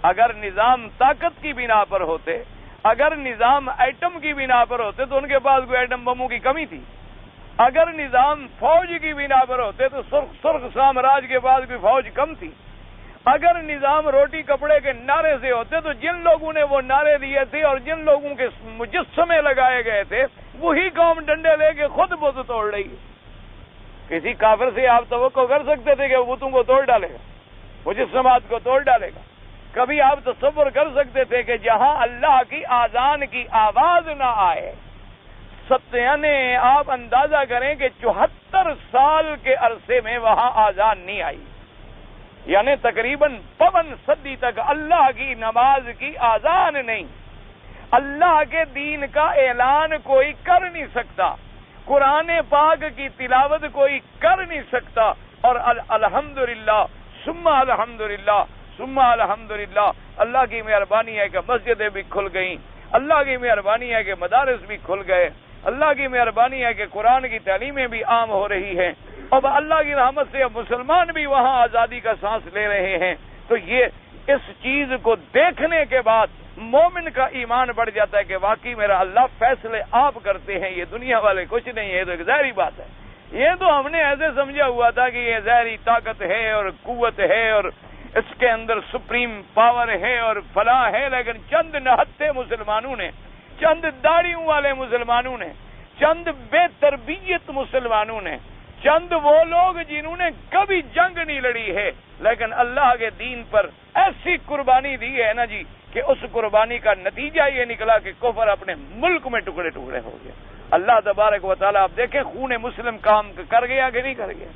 اگر نظام طاقت کی بنا پر ہوتے، اگر نظام ایٹم کی بنا پر ہوتے تو ان کے پاس کوئی ایٹم بموں کی کمی تھی، اگر نظام فوج کی بنا پر ہوتے تو سرخ سامراج کے پاس کوئی فوج کم تھی، اگر نظام روٹی کپڑے کے نعرے سے ہوتے تو جن لوگوں نے وہ نعرے دیے تھے اور جن لوگوں کے مجسمے لگائے گئے تھے وہی قوم ڈنڈے لے کے خود بت توڑ رہی ہے۔ کسی کافر سے آپ توقع کر سکتے تھے کہ وہ بتوں کو توڑ ڈالے گا، مجسمات کو توڑ ڈالے گا؟ کبھی آپ تصور کر سکتے تھے کہ جہاں اللہ کی آذان کی آواز نہ آئے؟ یعنی آپ اندازہ کریں کہ 74 سال کے عرصے میں وہاں آذان نہیں آئی، یعنی تقریباً 55 صدی تک اللہ کی نماز کی آذان نہیں، اللہ کے دین کا اعلان کوئی کر نہیں سکتا، قرآن پاک کی تلاوت کوئی کر نہیں سکتا، اور الحمدللہ ثم الحمدللہ ثم الحمدللہ، اللہ کی مہربانی ہے کہ مسجدیں بھی کھل گئیں، اللہ کی مہربانی ہے کہ مدارس بھی کھل گئے، اللہ کی مہربانی ہے کہ قرآن کی تعلیمیں بھی عام ہو رہی ہیں، اور اللہ کی رحمت سے اب مسلمان بھی وہاں آزادی کا سانس لے رہے ہیں۔ تو یہ اس چیز کو دیکھنے کے بعد مومن کا ایمان بڑھ جاتا ہے کہ واقعی میرا اللہ فیصلے آپ کرتے ہیں، یہ دنیا والے کچھ نہیں ہے۔ تو ایک ظاہری بات ہے، یہ تو ہم نے ایسے سمجھا ہوا تھا کہ یہ ظاہری طاقت ہے اور قوت ہے اور اس کے اندر سپریم پاور ہے اور فلاح ہے، لیکن چند نہتے مسلمانوں نے، چند داڑھیوں والے مسلمانوں نے، چند بے تربیت مسلمانوں نے، چند وہ لوگ جنہوں نے کبھی جنگ نہیں لڑی ہے لیکن اللہ کے دین پر ایسی قربانی دی ہے نا جی کہ اس قربانی کا نتیجہ یہ نکلا کہ کفر اپنے ملک میں ٹکڑے ٹکڑے ہو گئے۔ اللہ تبارک و تعالیٰ آپ دیکھیں خون مسلم کام کر گیا کہ نہیں کر گیا؟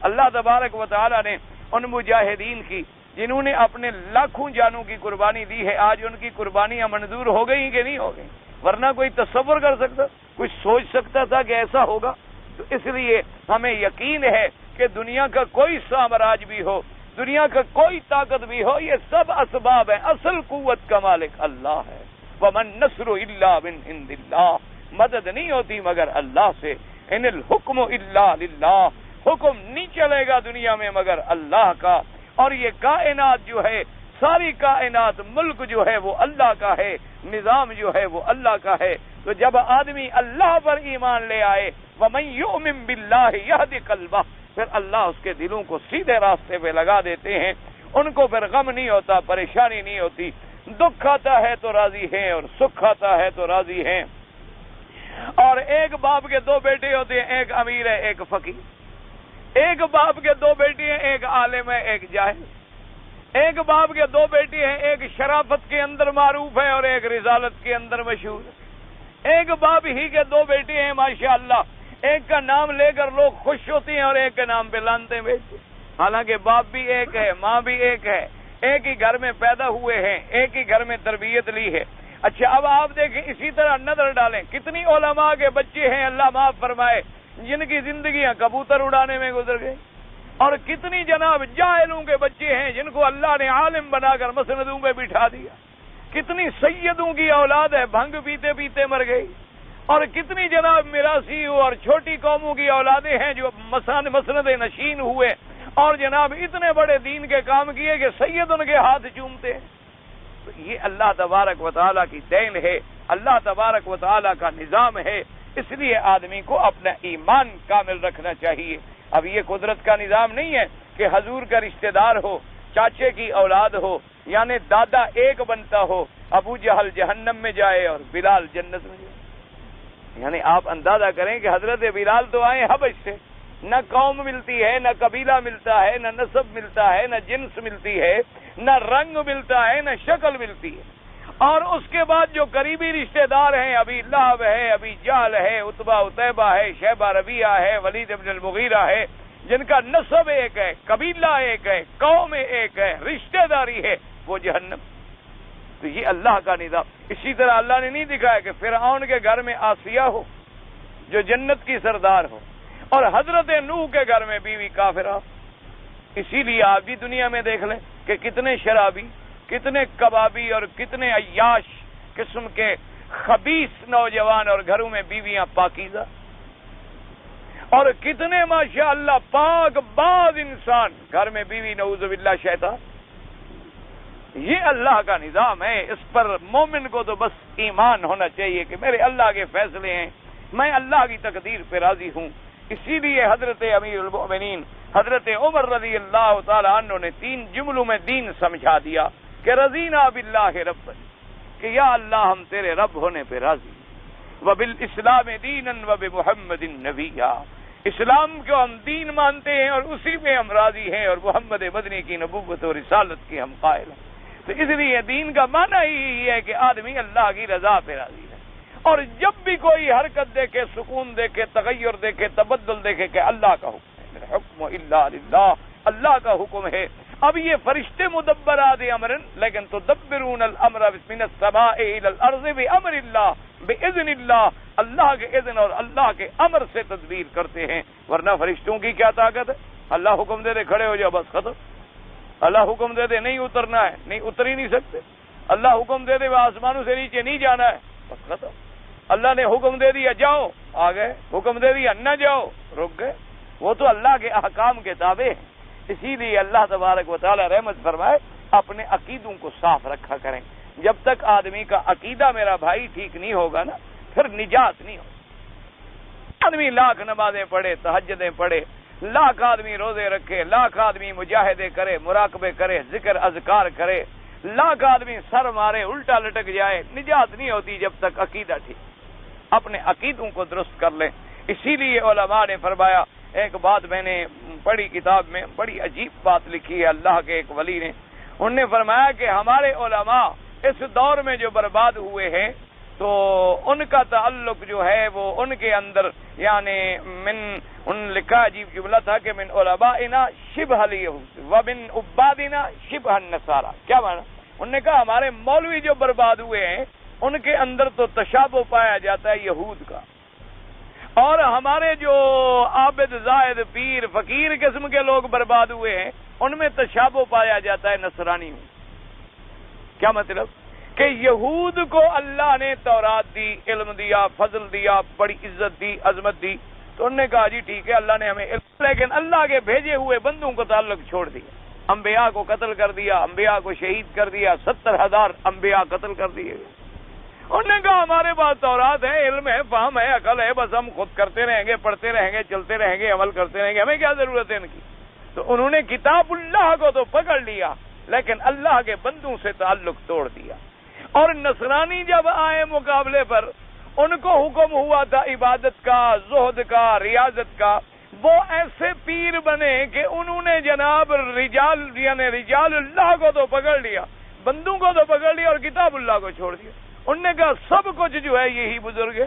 اللہ تبارک و تعالیٰ نے ان مجاہدین کی جنہوں نے اپنے لاکھوں جانوں کی قربانی دی ہے، آج ان کی قربانیاں منظور ہو گئی کہ نہیں ہو گئی؟ ورنہ کوئی تصور کر سکتا، کوئی سوچ سکتا تھا کہ ایسا ہوگا؟ تو اس لیے ہمیں یقین ہے کہ دنیا کا کوئی سامراج بھی ہو، دنیا کا کوئی طاقت بھی ہو، یہ سب اسباب ہیں، اصل قوت کا مالک اللہ ہے۔ وَمَن نَّصْرُ إِلَّا مِنْ عِندِ اللَّهِ، مدد نہیں ہوتی مگر اللہ سے۔ ان الحکم الا للہ، حکم نہیں چلے گا دنیا میں مگر اللہ کا۔ اور یہ کائنات جو ہے، ساری کائنات، ملک جو ہے وہ اللہ کا ہے، نظام جو ہے وہ اللہ کا ہے۔ تو جب آدمی اللہ پر ایمان لے آئے، وَمَن يُؤْمِن بِاللَّهِ يَهْدِ قَلْبَهُ، پھر اللہ اس کے دلوں کو سیدھے راستے پہ لگا دیتے ہیں، ان کو پھر غم نہیں ہوتا، پریشانی نہیں ہوتی، دکھ آتا ہے تو راضی ہیں اور سکھ آتا ہے تو راضی ہیں۔ اور ایک باپ کے دو بیٹے ہوتے ہیں، ایک امیر ہے ایک فقیر، ایک باپ کے دو بیٹے ہیں، ایک عالم ہے ایک جاہل، ایک باپ کے دو بیٹے ہیں، ایک شرافت کے اندر معروف ہے اور ایک رسالت کے اندر مشہور ہے، ایک باپ ہی کے دو بیٹے ہیں ماشاءاللہ، ایک کا نام لے کر لوگ خوش ہوتے ہیں اور ایک کے نام پہ لانتے بیچتے، حالانکہ باپ بھی ایک ہے، ماں بھی ایک ہے، ایک ہی گھر میں پیدا ہوئے ہیں، ایک ہی گھر میں تربیت لی ہے۔ اچھا اب آپ دیکھیں، اسی طرح نظر ڈالیں، کتنی علماء کے بچے ہیں اللہ معاف فرمائے جن کی زندگیاں کبوتر اڑانے میں گزر گئی، اور کتنی جناب جاہلوں کے بچے ہیں جن کو اللہ نے عالم بنا کر مسندوں پہ بٹھا دیا، کتنی سیدوں کی اولاد ہے بھنگ پیتے پیتے مر گئی، اور کتنی جناب میراثی اور چھوٹی قوموں کی اولادیں ہیں جو مسند نشین ہوئے اور جناب اتنے بڑے دین کے کام کیے کہ سید ان کے ہاتھ چومتے ہیں۔ تو یہ اللہ تبارک و تعالیٰ کی دین ہے، اللہ تبارک و تعالیٰ کا نظام ہے، اس لیے آدمی کو اپنا ایمان کامل رکھنا چاہیے۔ اب یہ قدرت کا نظام نہیں ہے کہ حضور کا رشتہ دار ہو، چاچے کی اولاد ہو، یعنی دادا ایک بنتا ہو، ابو جہل جہنم میں جائے اور بلال جنت میں جائے۔ یعنی آپ اندازہ کریں کہ حضرت بلال تو آئے حبش سے، نہ قوم ملتی ہے، نہ قبیلہ ملتا ہے، نہ نسب ملتا ہے، نہ جنس ملتی ہے، نہ رنگ ملتا ہے، نہ شکل ملتی ہے، اور اس کے بعد جو قریبی رشتہ دار ہیں، ابھی لہب ہے، ابھی جہل ہے، عتبہ عتیبہ ہے، شیبہ ربیعہ ہے، ولید بن المغیرہ ہے، جن کا نسب ایک ہے، قبیلہ ایک ہے، قوم ایک ہے، رشتہ داری ہے، وہ جہنم۔ تو یہ اللہ کا نظام۔ اسی طرح اللہ نے نہیں دکھایا کہ فرعون کے گھر میں آسیہ ہو جو جنت کی سردار ہو، اور حضرت نوح کے گھر میں بیوی کافرہ۔ اسی لیے آپ بھی دنیا میں دیکھ لیں کہ کتنے شرابی، کتنے کبابی اور کتنے عیاش قسم کے خبیث نوجوان اور گھروں میں بیویاں پاکیزہ، اور کتنے ماشاءاللہ پاک باز انسان گھر میں بیوی نعوذ باللہ شیطان۔ یہ اللہ کا نظام ہے، اس پر مومن کو تو بس ایمان ہونا چاہیے کہ میرے اللہ کے فیصلے ہیں، میں اللہ کی تقدیر پہ راضی ہوں۔ اسی لیے حضرت امیر المؤمنین حضرت عمر رضی اللہ تعالی عنہ نے 3 جملوں میں دین سمجھا دیا کہ رضینا باللہ رب، کہ یا اللہ ہم تیرے رب ہونے پہ راضی، وبالاسلام دینا وبمحمد نبیا، اسلام کو ہم دین مانتے ہیں اور اسی پہ ہم راضی ہیں، اور محمد مدنی کی نبوت اور رسالت کی ہم قائل ہیں۔ تو اس لیے دین کا معنی ہی ہے کہ آدمی اللہ کی رضا پہ راضی ہے، اور جب بھی کوئی حرکت دیکھے، سکون دیکھے، تغیر دیکھے، تبدل دیکھے کہ اللہ کا حکم ہے، الحکم الا للہ، اللہ کا حکم ہے۔ اب یہ فرشتے مدبرات امر، لیکن تدبرون الامر من السماء الى الارض بامر اللہ، باذن اللہ، اللہ کے اذن اور اللہ کے امر سے تدبیر کرتے ہیں، ورنہ فرشتوں کی کیا طاقت ہے؟ اللہ حکم دے دے کھڑے ہو جاؤ، بس ختم. اللہ حکم دے دے نہیں اترنا ہے، نہیں اتر ہی نہیں سکتے. اللہ حکم دے دے وہ آسمانوں سے نیچے نہیں جانا ہے، بس ختم. اللہ نے حکم دے دیا جاؤ، آ گئے. حکم دے دیا نہ جاؤ، رک گئے. وہ تو اللہ کے احکام کے تابع ہیں. اسی لیے اللہ تبارک و تعالی رحمت فرمائے اپنے عقیدوں کو صاف رکھا کریں. جب تک آدمی کا عقیدہ میرا بھائی ٹھیک نہیں ہوگا نا، پھر نجات نہیں ہوگی. آدمی لاکھ نمازیں پڑھے، تہجدیں پڑھے، لاکھ آدمی روزے رکھے، لاکھ آدمی مجاہدے کرے، مراقبے کرے، ذکر اذکار کرے، لاکھ آدمی سر مارے، الٹا لٹک جائے، نجات نہیں ہوتی جب تک عقیدہ ٹھیک. اپنے عقیدوں کو درست کر لیں. اسی لیے علماء نے فرمایا، ایک بات میں نے پڑھی کتاب میں، بڑی عجیب بات لکھی ہے اللہ کے ایک ولی نے. انہوں نے فرمایا کہ ہمارے علماء اس دور میں جو برباد ہوئے ہیں تو ان کا تعلق جو ہے وہ ان کے اندر یعنی ان لکھا عجیب جملہ تھا کہ من علمائنا شبہ الیہود ومن عبادنا شبہ النصارى. کیا معنی؟ انہوں نے کہا ہمارے مولوی جو برباد ہوئے ہیں ان کے اندر تو تشابہ پایا جاتا ہے یہود کا، اور ہمارے جو عابد زاہد پیر فقیر قسم کے لوگ برباد ہوئے ہیں ان میں تشابہ پایا جاتا ہے نصرانی میں. کیا مطلب؟ کہ یہود کو اللہ نے تورات دی، علم دیا، فضل دیا، بڑی عزت دی، عظمت دی، تو انہوں نے کہا جی ٹھیک ہے اللہ نے ہمیں علم، لیکن اللہ کے بھیجے ہوئے بندوں کو تعلق چھوڑ دیا. انبیاء کو قتل کر دیا، انبیاء کو شہید کر دیا، 70,000 انبیاء قتل کر دیے. انہوں نے کہا ہمارے پاس تورات ہے، علم ہے، فہم ہے، عقل ہے، بس ہم خود کرتے رہیں گے، پڑھتے رہیں گے، چلتے رہیں گے، عمل کرتے رہیں گے، ہمیں کیا ضرورت ہے ان کی. تو انہوں نے کتاب اللہ کو تو پکڑ لیا لیکن اللہ کے بندوں سے تعلق توڑ دیا. اور نصرانی جب آئے مقابلے پر ان کو حکم ہوا تھا عبادت کا، زہد کا، ریاضت کا، وہ ایسے پیر بنے کہ انہوں نے جناب رجال یعنی رجال اللہ کو تو پکڑ لیا، بندوں کو تو پکڑ لیا اور کتاب اللہ کو چھوڑ دیا. انہوں نے کہا سب کچھ جو ہے یہی بزرگ ہے،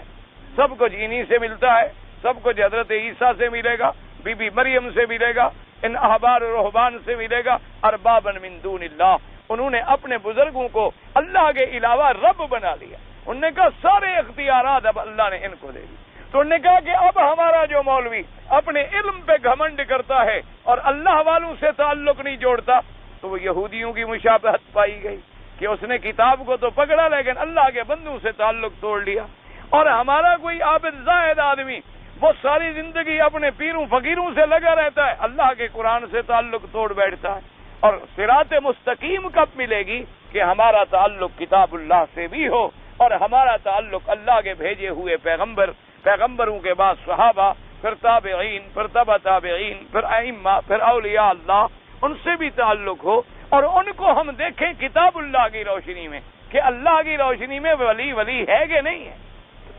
سب کچھ انہی سے ملتا ہے، سب کچھ حضرت عیسیٰ سے ملے گا، بی بی مریم سے ملے گا، ان احبار و رہبان سے ملے گا، اربابا من دون اللہ. انہوں نے اپنے بزرگوں کو اللہ کے علاوہ رب بنا لیا. انہوں نے کہا سارے اختیارات اب اللہ نے ان کو دے دی. تو انہوں نے کہا کہ اب ہمارا جو مولوی اپنے علم پہ گھمنڈ کرتا ہے اور اللہ والوں سے تعلق نہیں جوڑتا تو وہ یہودیوں کی مشابہت پائی گئی کہ اس نے کتاب کو تو پکڑا لیکن اللہ کے بندوں سے تعلق توڑ لیا. اور ہمارا کوئی عابد زاہد آدمی وہ ساری زندگی اپنے پیروں فقیروں سے لگا رہتا ہے، اللہ کے قرآن سے تعلق توڑ بیٹھتا ہے. اور صراط مستقیم کب ملے گی کہ ہمارا تعلق کتاب اللہ سے بھی ہو اور ہمارا تعلق اللہ کے بھیجے ہوئے پیغمبروں کے بعد صحابہ، پھر تابعین، پھر تبع تابعین، پھر ائمہ، پھر اولیاء اللہ، ان سے بھی تعلق ہو اور ان کو ہم دیکھیں کتاب اللہ کی روشنی میں کہ اللہ کی روشنی میں ولی ہے کہ نہیں ہے.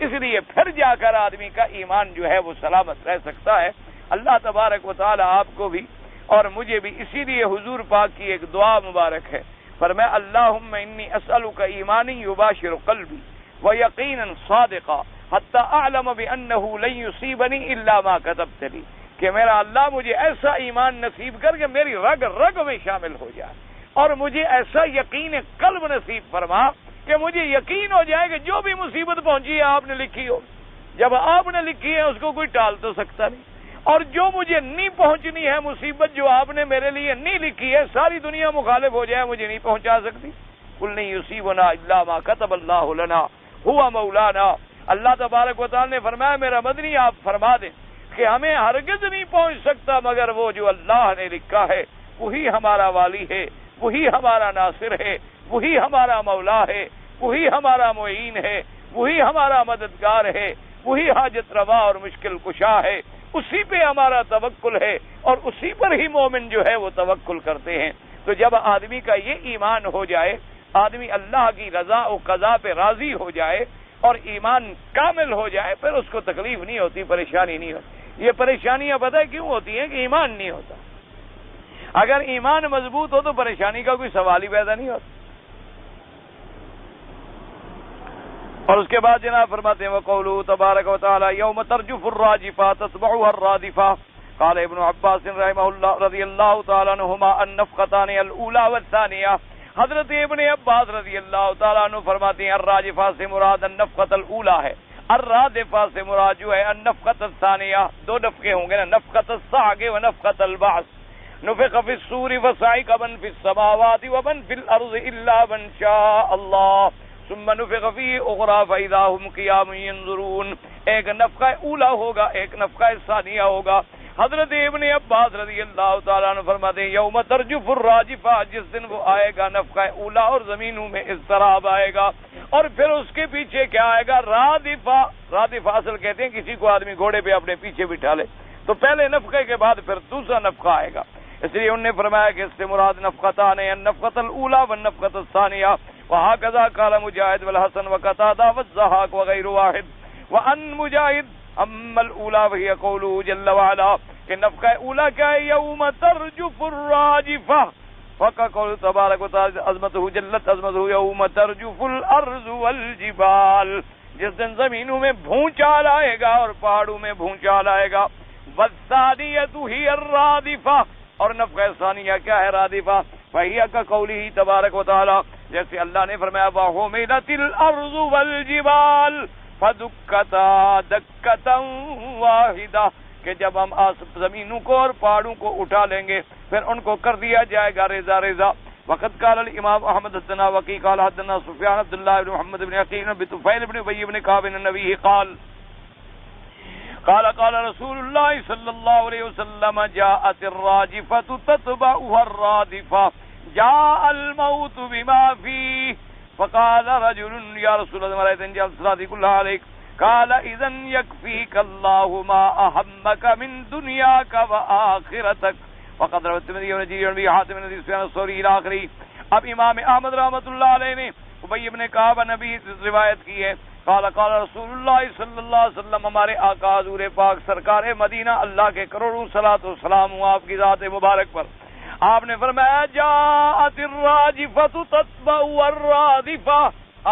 اس لیے پھر جا کر آدمی کا ایمان جو ہے وہ سلامت رہ سکتا ہے. اللہ تبارک و تعالی آپ کو بھی اور مجھے بھی اسی لیے حضور پاک کی ایک دعا مبارک ہے، فرمایا اللہم انی اسألک ایمانی یباشر قلبی ویقینا صادقا حتی اعلم بانہ لن یصیبنی الا ما کتبت لی، کہ میرا اللہ مجھے ایسا ایمان نصیب کر کے میری رگ رگ میں شامل ہو جائے اور مجھے ایسا یقین قلب نصیب فرما کہ مجھے یقین ہو جائے کہ جو بھی مصیبت پہنچی ہے آپ نے لکھی ہو. جب آپ نے لکھی ہے اس کو کوئی ٹال تو سکتا نہیں، اور جو مجھے نہیں پہنچنی ہے مصیبت جو آپ نے میرے لیے نہیں لکھی ہے ساری دنیا مخالف ہو جائے مجھے نہیں پہنچا سکتی. قل نہیں یصیبنا الا ما کتب اللہ لنا هو مولانا. اللہ تبارک و تعالی نے فرمایا میرا مدنی آپ فرما دیں کہ ہمیں ہرگز نہیں پہنچ سکتا مگر وہ جو اللہ نے لکھا ہے، وہی ہمارا والی ہے، وہی ہمارا ناصر ہے، وہی ہمارا مولا ہے، وہی ہمارا معین ہے، وہی ہمارا مددگار ہے، وہی حاجت روا اور مشکل کشا ہے. اسی پہ ہمارا توکل ہے اور اسی پر ہی مومن جو ہے وہ توکل کرتے ہیں. تو جب آدمی کا یہ ایمان ہو جائے، آدمی اللہ کی رضا و قضا پہ راضی ہو جائے اور ایمان کامل ہو جائے، پھر اس کو تکلیف نہیں ہوتی، پریشانی نہیں ہوتی. یہ پریشانیاں پتہ ہے کیوں ہوتی ہیں کہ ایمان نہیں ہوتا. اگر ایمان مضبوط ہو تو پریشانی کا کوئی سوال ہی پیدا نہیں ہوتا. اور اس کے بعد جناب فرماتے ہیں وقولہ تبارک و تعالی یوم ترجف الراجفہ تتبعها الرادفہ. قال ابن عباس رحمہ اللہ رضی اللہ تعالی عنہما النفقتان الاولى والثانیہ. حضرت ابن عباس رضی اللہ تعالیٰ عنہ فرماتے ہیں الراجفہ سے مراد النفقۃ الاولی ہے. الرادفہ سے مراد جو ہے النفخۃ الثانیہ، دو نفخے ہوں گے نا، نفخۃ الصعق و نفخۃ البعث. نفخ فی الصور فصعق من فی السماوات ومن فی الارض الا من شاء اللہ ثم نفخ فیہ اخری فاذا هم قیام ینظرون. ایک نفخہ اولا ہوگا، ایک نفخہ ثانیہ ہوگا. حضرت ابن عباس رضی اللہ تعالیٰ عنہ فرماتے ہیں یوم ترجف الراجفہ، جس دن وہ آئے گا نفخہ اولا اور زمینوں میں اضطراب آئے گا، اور پھر اس کے پیچھے کیا آئے گا؟ رادفہ. رادفہ اصل کہتے ہیں کسی کو آدمی گھوڑے پہ اپنے پیچھے بٹھا لے، تو پہلے نفخے کے بعد پھر دوسرا نفخہ آئے گا. اس لیے انہوں نے فرمایا کہ اس سے مراد نفختان ہیں، النفخۃ الاولی والنفخۃ الثانیہ. وہکذا قال مجاہد والحسن وقتادہ والضحاک وغیر واحد. وان مجاہد اما الاولی وہی قولہ جل وعلا کہ نفخہ اولا کیا ہے؟ یوم ترجف الراجفہ. فقہ قول تبارک و تعالی عظمتہ جلت عظمتہ یوم ترجف الارض والجبال، جس دن زمینوں میں بھونچال آئے گا اور پہاڑوں میں بھونچال آئے گا. والثانیۃ ہی الرادفہ، اور نفخہ ثانیہ کیا ہے؟ رادفہ. فہی کقولہ تبارک و تعالی، جیسے اللہ نے فرمایا وحملت الارض والجبال فدکتا دکتا واحدہ، کہ جب ہم زمینوں کو اور پہاڑوں کو اٹھا لیں گے پھر ان کو کر دیا جائے گا ریزہ ریزہ. وقت قال الامام احمد حدثنا وکی قال حدثنا سفیان عبد اللہ بن محمد بن عقیل بطفیل بن ابی بن کعب بن نبی قال قال رسول اللہ صلی اللہ علیہ وسلم جاءت الراجفۃ تتبعها الرادفہ جاء الموت بما فيه فقال رجل یا رسول اللہ مرایت انجل صلاتی کلها علیک قال اذن يكفيك الله ما اهمك من دنياك واخرتك. وقد روى الترمذي ونجير بن حاتم بن سفيان الثوري الى اخره. اب امام احمد رحمۃ اللہ علیہ نے ابی بن کعب نبی روایت کی ہے، قال رسول اللہ صلی اللہ علیہ وسلم، ہمارے آقا حضور پاک سرکار مدینہ اللہ کے کروڑوں صلاۃ و سلام ہوں آپ کی ذات مبارک پر، آپ نے فرمایا جاءت الراجفۃ تتبع الرادفہ،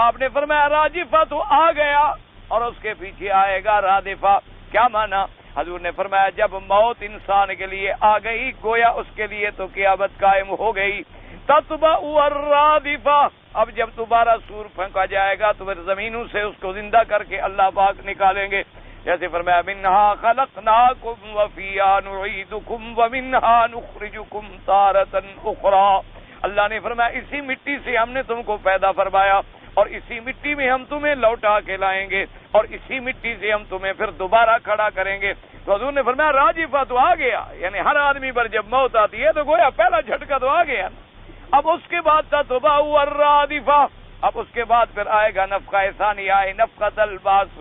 آپ نے فرمایا راجفہ تو آ گیا اور اس کے پیچھے آئے گا رادفہ. کیا مانا؟ حضور نے فرمایا جب موت انسان کے لیے آ گئی گویا اس کے لیے تو قیامت قائم ہو گئی. تتبع الرادفہ، اب جب دوبارہ سور پھینکا جائے گا تو پھر زمینوں سے اس کو زندہ کر کے اللہ پاک نکالیں گے. جیسے فرمایا منہا خلقناکم وفیہا نعیدکم ومنہا نخرجکم تارۃ اخری. اللہ نے فرمایا اسی مٹی سے ہم نے تم کو پیدا فرمایا اور اسی مٹی میں ہم تمہیں لوٹا کے لائیں گے اور اسی مٹی سے ہم تمہیں پھر دوبارہ کھڑا کریں گے. تو حضور نے فرمایا راجفہ تو آ گیا، یعنی ہر آدمی پر جب موت آتی ہے تو گویا پہلا جھٹکا تو آ گیا. اب اس کے بعد تتبع الرادفہ، اب اس کے بعد پھر آئے گا نفخہ ثانیہ نفخۃ البعث.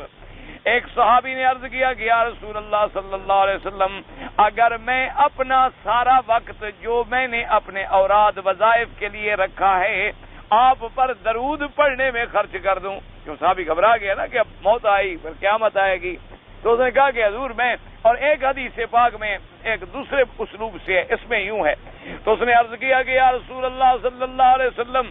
ایک صحابی نے عرض کیا کہ یا رسول اللہ صلی اللہ علیہ وسلم، اگر میں اپنا سارا وقت جو میں نے اپنے اوراد وظائف کے لیے رکھا ہے آپ پر درود پڑھنے میں خرچ کر دوں. کیوں صحابی گھبرا گیا نا کہ اب موت آئی پھر قیامت آئے گی. تو اس نے کہا کہ حضور میں، اور ایک حدیث پاک میں ایک دوسرے اسلوب سے ہے، اس میں یوں ہے. تو اس نے عرض کیا کہ یا رسول اللہ صلی اللہ علیہ وسلم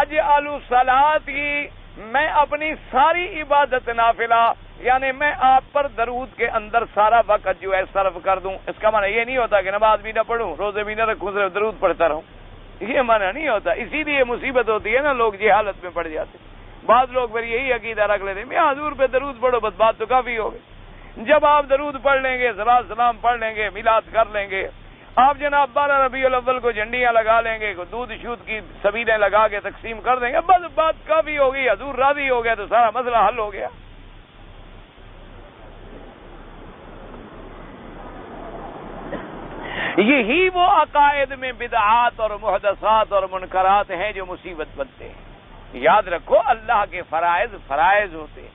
اجعل صلاتی، میں اپنی ساری عبادت نافلہ یعنی میں آپ پر درود کے اندر سارا وقت جو ہے صرف کر دوں. اس کا معنی یہ نہیں ہوتا کہ نماز بھی نہ پڑھوں روزے بھی نہ رکھوں صرف درود پڑھتا رہوں، یہ معنی نہیں ہوتا. اسی لیے مصیبت ہوتی ہے نا، لوگ یہ حالت میں پڑ جاتے. بعض لوگ پھر یہی عقیدہ رکھ لیتے ہیں حضور پہ درود پڑھو بس بات تو کافی ہو گئی. جب آپ درود پڑھ لیں گے، صلاۃ سلام پڑھ لیں گے، میلاد کر لیں گے، آپ جناب 12 ربیع الاول کو جھنڈیاں لگا لیں گے، دودھ شود کی سبیلیں لگا کے تقسیم کر دیں گے، بس بات کافی ہو گئی، حضور راضی ہو گیا تو سارا مسئلہ حل ہو گیا. یہی وہ عقائد میں بدعات اور محدثات اور منکرات ہیں جو مصیبت بنتے ہیں. یاد رکھو اللہ کے فرائض فرائض ہوتے ہیں،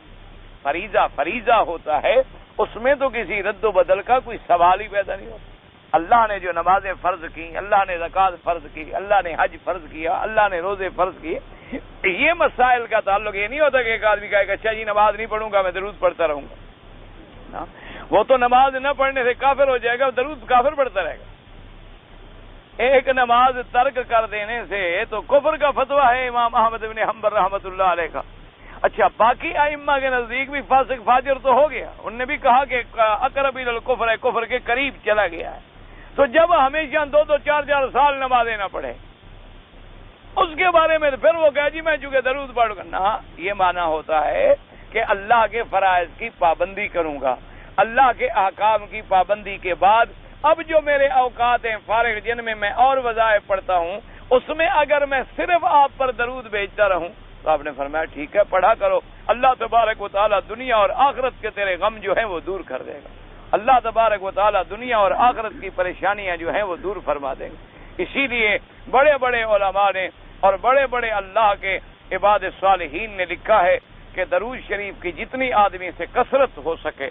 فریضہ ہوتا ہے، اس میں تو کسی رد و بدل کا کوئی سوال ہی پیدا نہیں ہوتا. اللہ نے جو نمازیں فرض کی، اللہ نے زکوٰۃ فرض کی، اللہ نے حج فرض کیا، اللہ نے روزے فرض کیے، یہ مسائل کا تعلق یہ نہیں ہوتا کہ ایک آدمی کہے کہ اچھا جی نماز نہیں پڑھوں گا میں درود پڑھتا رہوں گا. وہ تو نماز نہ پڑھنے سے کافر ہو جائے گا، درود کافر پڑھتا رہے گا. ایک نماز ترک کر دینے سے تو کفر کا فتویٰ ہے امام احمد بن حنبل رحمۃ اللہ علیہ کا. اچھا باقی ائمہ کے نزدیک بھی فاسق فاجر تو ہو گیا، انہوں نے بھی کہا کہ اقرب الی الکفر ہے، کفر کے قریب چلا گیا ہے. تو جب ہمیشہ 2-2 4-4 سال نمازیں نہ پڑھے اس کے بارے میں پھر وہ کہا جی میں چونکہ درود پڑھ کرنا، یہ معنی ہوتا ہے کہ اللہ کے فرائض کی پابندی کروں گا، اللہ کے احکام کی پابندی کے بعد اب جو میرے اوقات ہیں فارغ جن میں میں اور وظائف پڑھتا ہوں، اس میں اگر میں صرف آپ پر درود بھیجتا رہوں تو آپ نے فرمایا ٹھیک ہے پڑھا کرو، اللہ تبارک و تعالیٰ دنیا اور آخرت کے تیرے غم جو ہیں وہ دور کر دے گا، اللہ تبارک و تعالیٰ دنیا اور آخرت کی پریشانیاں جو ہیں وہ دور فرما دیں گے۔ اسی لیے بڑے بڑے علماء نے اور بڑے بڑے اللہ کے عباد صالحین نے لکھا ہے کہ درود شریف کی جتنی آدمی سے کثرت ہو سکے،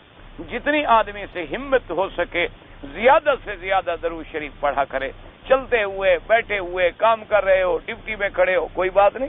جتنی آدمی سے ہمت ہو سکے، زیادہ سے زیادہ درود شریف پڑھا کرے۔ چلتے ہوئے، بیٹھے ہوئے، کام کر رہے ہو، ڈیوٹی میں کھڑے ہو، کوئی بات نہیں،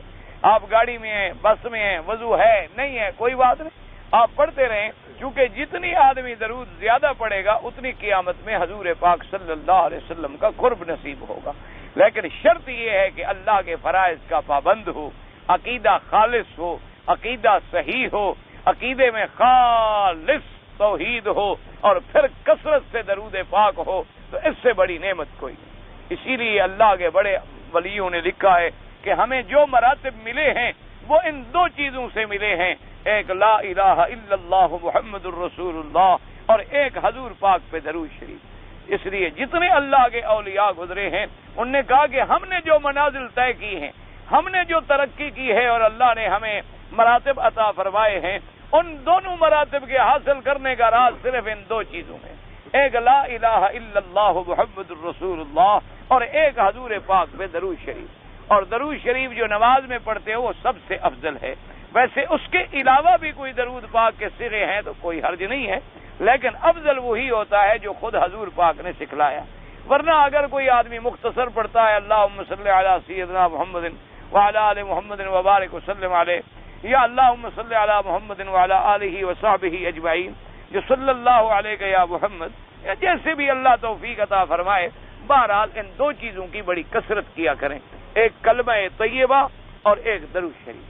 آپ گاڑی میں ہیں، بس میں ہیں، وضو ہے نہیں ہے، کوئی بات نہیں، آپ پڑھتے رہیں، کیونکہ جتنی آدمی درود زیادہ پڑھے گا اتنی قیامت میں حضور پاک صلی اللہ علیہ وسلم کا قرب نصیب ہوگا۔ لیکن شرط یہ ہے کہ اللہ کے فرائض کا پابند ہو، عقیدہ خالص ہو، عقیدہ صحیح ہو، عقیدے میں خالص توحید ہو، اور پھر کثرت سے درود پاک ہو، تو اس سے بڑی نعمت کوئی نہیں۔ اسی لیے اللہ کے بڑے ولیوں نے لکھا ہے کہ ہمیں جو مراتب ملے ہیں وہ ان دو چیزوں سے ملے ہیں، ایک لا الہ الا اللہ محمد الرسول اللہ، اور ایک حضور پاک پہ درود شریف۔ اس لیے جتنے اللہ کے اولیاء گزرے ہیں ان نے کہا کہ ہم نے جو منازل طے کی ہیں، ہم نے جو ترقی کی ہے اور اللہ نے ہمیں مراتب عطا فرمائے ہیں، ان دونوں مراتب کے حاصل کرنے کا راز صرف ان دو چیزوں میں، ایک لا الہ الا اللہ محمد الرسول اللہ، اور ایک حضور پاک پہ درود شریف۔ اور درود شریف جو نماز میں پڑھتے ہو وہ سب سے افضل ہے، ویسے اس کے علاوہ بھی کوئی درود پاک کے صیغے ہیں تو کوئی حرج نہیں ہے، لیکن افضل وہی ہوتا ہے جو خود حضور پاک نے سکھلایا۔ ورنہ اگر کوئی آدمی مختصر پڑھتا ہے اللہم صلی علی سیدنا محمد وعلی آل محمد وبارک وسلم علیہ، یا اللہم صلی علی محمد وعلی آلہ وصحبہ اجمعین، جو صلی اللہ علیہ یا محمد، یا جیسے بھی اللہ توفیق عطا فرمائے، بہرحال ان دو چیزوں کی بڑی کثرت کیا کریں، ایک کلمہ طیبہ اور ایک درود شریف۔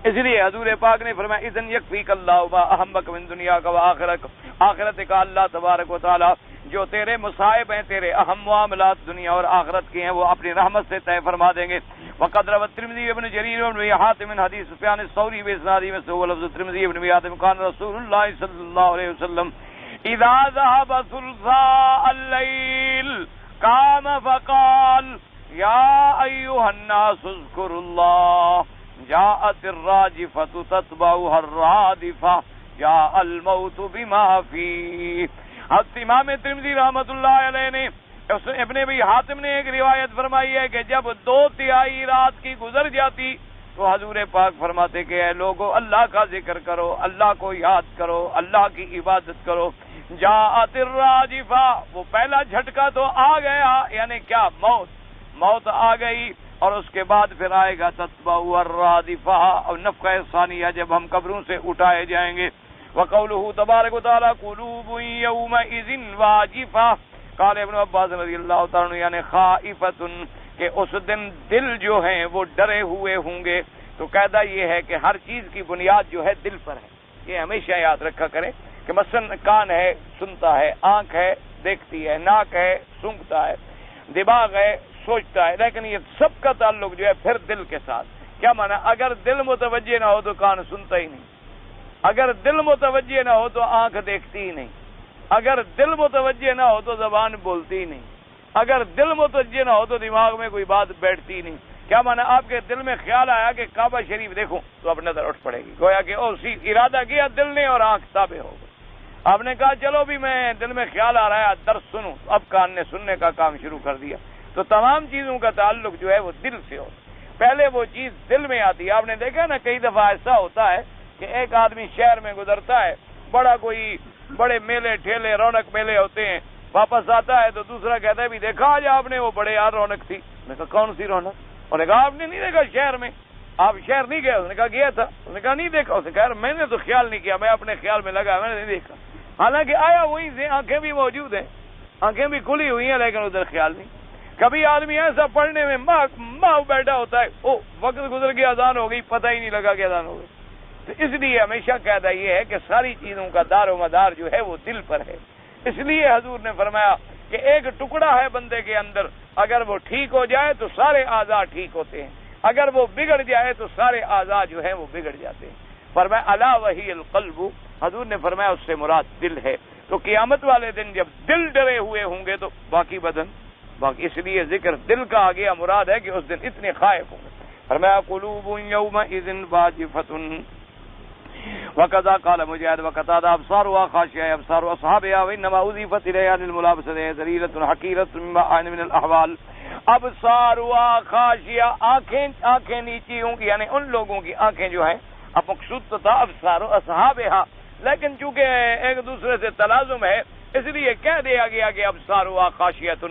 اس لیے حضور پاک نے فرمایا اذن یکفیک اللہ ما اہمک من دنیا کا وآخرت، آخرت کا اللہ تبارک و تعالی جو تیرے مصائب ہیں، تیرے اہم معاملات دنیا اور آخرت کے ہیں، وہ اپنی رحمت سے طے فرما دیں گے۔ وقد روى الترمذي ابن جرير بن حاتم من حديث سفيان الثوري بإسناده مثله لفظ الترمذي ابن حاتم كان رسول الله صلى الله عليه وسلم إذا ذهب ثلثاء الليل قام فقال يا أيها الناس اذكروا الله جاءت الراجفة تتبعها الرادفة جاء الموت بما فيه۔ حضرت امام ترمذی رحمۃ اللہ علیہ نے ابن ابی حاتم نے ایک روایت فرمائی ہے کہ جب 2/3 رات کی گزر جاتی تو حضور پاک فرماتے کہ اے لوگو اللہ کا ذکر کرو، اللہ کو یاد کرو، اللہ کی عبادت کرو۔ جاءت الراجفہ، وہ پہلا جھٹکا تو آ گیا، یعنی کیا، موت آ گئی، اور اس کے بعد پھر آئے گا تتبع الرادفہ، اور نفخہ ثانیہ جب ہم قبروں سے اٹھائے جائیں گے۔ وقوله تبارک و تعالی قلوب یومئذ واجفہ، قال ابن عباس رضی اللہ تعالیٰ عنہ یعنی خائفۃ، کہ اس دن دل جو ہیں وہ ڈرے ہوئے ہوں گے۔ تو قاعدہ یہ ہے کہ ہر چیز کی بنیاد جو ہے دل پر ہے، یہ ہمیشہ یاد رکھا کریں کہ مثلا کان ہے سنتا ہے، آنکھ ہے دیکھتی ہے، ناک ہے سونگھتا ہے، دماغ ہے سوچتا ہے، لیکن یہ سب کا تعلق جو ہے پھر دل کے ساتھ۔ کیا معنی؟ اگر دل متوجہ نہ ہو تو کان سنتا ہی نہیں، اگر دل متوجہ نہ ہو تو آنکھ دیکھتی ہی نہیں، اگر دل متوجہ نہ ہو تو زبان بولتی ہی نہیں، اگر دل متوجہ نہ ہو تو دماغ میں کوئی بات بیٹھتی ہی نہیں۔ کیا معنی؟ آپ کے دل میں خیال آیا کہ کعبہ شریف دیکھوں تو اب نظر اٹھ پڑے گی، گویا کہ اسی ارادہ کیا دل نے اور آنکھ تابع ہو گئی۔ آپ نے کہا چلو بھی میں دل میں خیال آ رہا ہے درس سنوں، اب کان نے سننے کا کام شروع کر دیا۔ تو تمام چیزوں کا تعلق جو ہے وہ دل سے ہو، پہلے وہ چیز دل میں آتی ہے۔ آپ نے دیکھا نا کئی دفعہ ایسا ہوتا ہے کہ ایک آدمی شہر میں گزرتا ہے، بڑے میلے ٹھیلے رونق میلے ہوتے ہیں، واپس آتا ہے تو دوسرا کہتا ہے بھی دیکھا آج آپ نے وہ بڑے یار رونق تھی۔ میں نے کہا کون سی رونق؟ انہوں نے کہا آپ نے نہیں دیکھا شہر میں، آپ شہر نہیں گئے؟ اس نے کہا گیا تھا۔ اس نے کہا نہیں دیکھا۔ اس نے کہا میں نے تو خیال نہیں کیا، میں اپنے خیال میں لگا، میں نے نہیں دیکھا، حالانکہ آیا وہیں سے، آنکھیں بھی موجود ہیں، آنکھیں بھی کھلی ہوئی ہیں، لیکن ادھر خیال نہیں۔ کبھی آدمی ایسا پڑھنے میں ماں بیٹھا ہوتا ہے، او وقت گزر گیا، اذان ہو گئی، پتہ ہی نہیں لگا کہ اذان ہو گئی۔ تو اس لیے ہمیشہ قاعدہ یہ ہے کہ ساری چیزوں کا دار و مدار جو ہے وہ دل پر ہے۔ اس لیے حضور نے فرمایا کہ ایک ٹکڑا ہے بندے کے اندر، اگر وہ ٹھیک ہو جائے تو سارے اعضاء ٹھیک ہوتے ہیں، اگر وہ بگڑ جائے تو سارے اعضاء جو ہیں وہ بگڑ جاتے ہیں۔ فرمایا الا وہی القلب، حضور نے فرمایا اس سے مراد دل ہے. تو قیامت والے دن جب دل ڈرے ہوئے ہوں گے تو باقی بدن باقی، اس لیے ذکر دل کا آ گیا، مراد ہے کہ اس دن اتنے خائف ہوں گے. فرمایا قلوب یومئذ واجفۃ وکذا قال مجاہد وقتادہ ابصارها خاشعة ابصار اصحابها وانما اضيفت اليها للملابسة ذلیلة حقیرة مما عین من الاحوال. ابصارها خاشعة آنکھیں نیچی ہوں گی، یعنی ان لوگوں کی آنکھیں جو ہیں. اب مقصود تو تھا ابصار اصحابها، لیکن چونکہ ایک دوسرے سے تلازم ہے اس لیے کہہ دیا گیا کہ ابصارها خاشعة،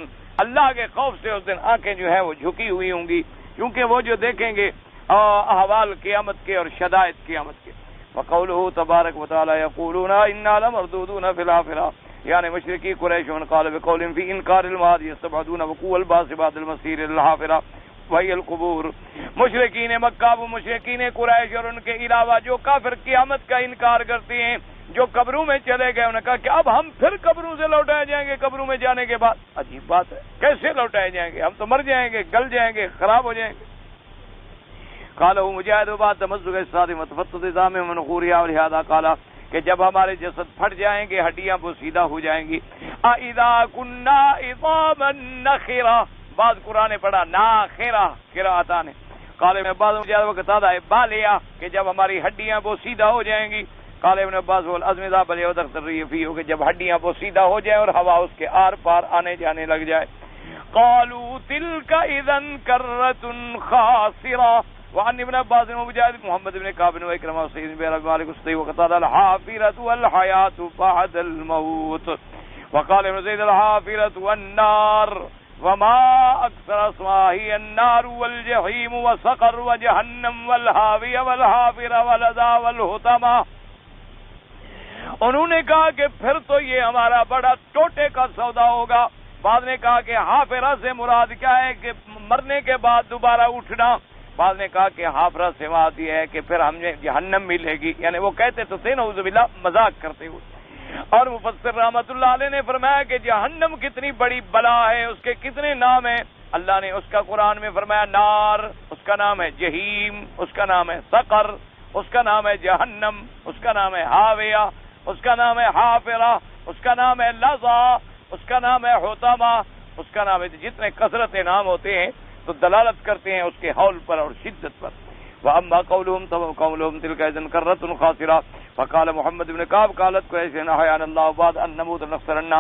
اللہ کے خوف سے اس دن آنکھیں جو ہیں وہ جھکی ہوئی ہوں گی، کیونکہ وہ جو دیکھیں گے احوال قیامت کے اور شدائد قیامت کے. وقوله تبارک وتعالی یقولون انا لمردودون فی الحافرہ، یعنی مشرکی قریش من قال بقول فی انکار المعاد یستبعدون وقوع الباس بعد المسیر الحافرہ وہی القبور. مشرکین مکہ و مشرکین قریش اور ان کے علاوہ جو کافر قیامت کا انکار کرتے ہیں، جو قبروں میں چلے گئے، انہوں نے کہا کہ اب ہم پھر قبروں سے لوٹائے جائیں گے. قبروں میں جانے کے بعد عجیب بات ہے، کیسے لوٹائے جائیں گے؟ ہم تو مر جائیں گے، گل جائیں گے، خراب ہو جائیں گے. قالہ مجاہد بعد تمزق الصاد متفتت نظام منقوریا، اور لہذا قالا کہ جب ہمارے جسد پھٹ جائیں گے، ہڈیاں بوسیدہ ہو جائیں گی. اذا كنا عظاما نخرا، بعض قرآن نے پڑھا ناخرا قراءتان. قال ابن عباس مجاہد وقتادہ بالیا کہ جب ہماری ہڈیاں بوسیدہ ہو جائیں گی. قال ابن عباس والعظم ذا بلیہ تقتری فیہ کہ جب ہڈیاں بوسیدہ ہو جائیں اور ہوا اس کے آر پار آنے جانے لگ جائے. قالوا تلك اذا کرۃ خاسرہ. وعن ابن عباس ومجاہد محمد بن کعب وإکرمہ وسعید بن ابی مالک الصدی وقتادہ الحافرۃ والحیاۃ بعد الموت. وقال ابن زید الحافرۃ والنار وما اکثر اسماء هي النار والجحیم وسقر وجہنم والحاویہ والحافرہ والعذا والحطمہ. انہوں نے کہا کہ پھر تو یہ ہمارا بڑا ٹوٹے کا سودا ہوگا. بعد نے کہا کہ حافرہ سے مراد کیا ہے کہ مرنے کے بعد دوبارہ اٹھنا. بعد نے کہا کہ حافرہ سے مراد یہ ہے کہ پھر ہمیں جہنم ملے گی، یعنی وہ کہتے تو تھے نعوذ باللہ مذاق کرتے ہوئے. اور مفسر رحمۃ اللہ علیہ نے فرمایا کہ جہنم کتنی بڑی بلا ہے، اس کے کتنے نام ہیں. اللہ نے اس کا قرآن میں فرمایا نار، اس کا نام ہے جہیم، اس کا نام ہے سقر، اس کا نام ہے جہنم، اس کا نام ہے حاویہ، اس کا نام ہے حافرہ، اس کا نام ہے لظا، اس کا نام ہے حطمہ، اس کا نام ہے. جتنے کثرت نام ہوتے ہیں تو دلالت کرتے ہیں اس کے حول پر اور شدت پر. وَأَمَّا قَوْلُهُمْ تِلْكَ إِذًا كَرَّةٌ خَاسِرَةٌ فَقَالَ محمد بن کعب قالت قریش نحیانا اللہ بعد ان نموت نخسرن.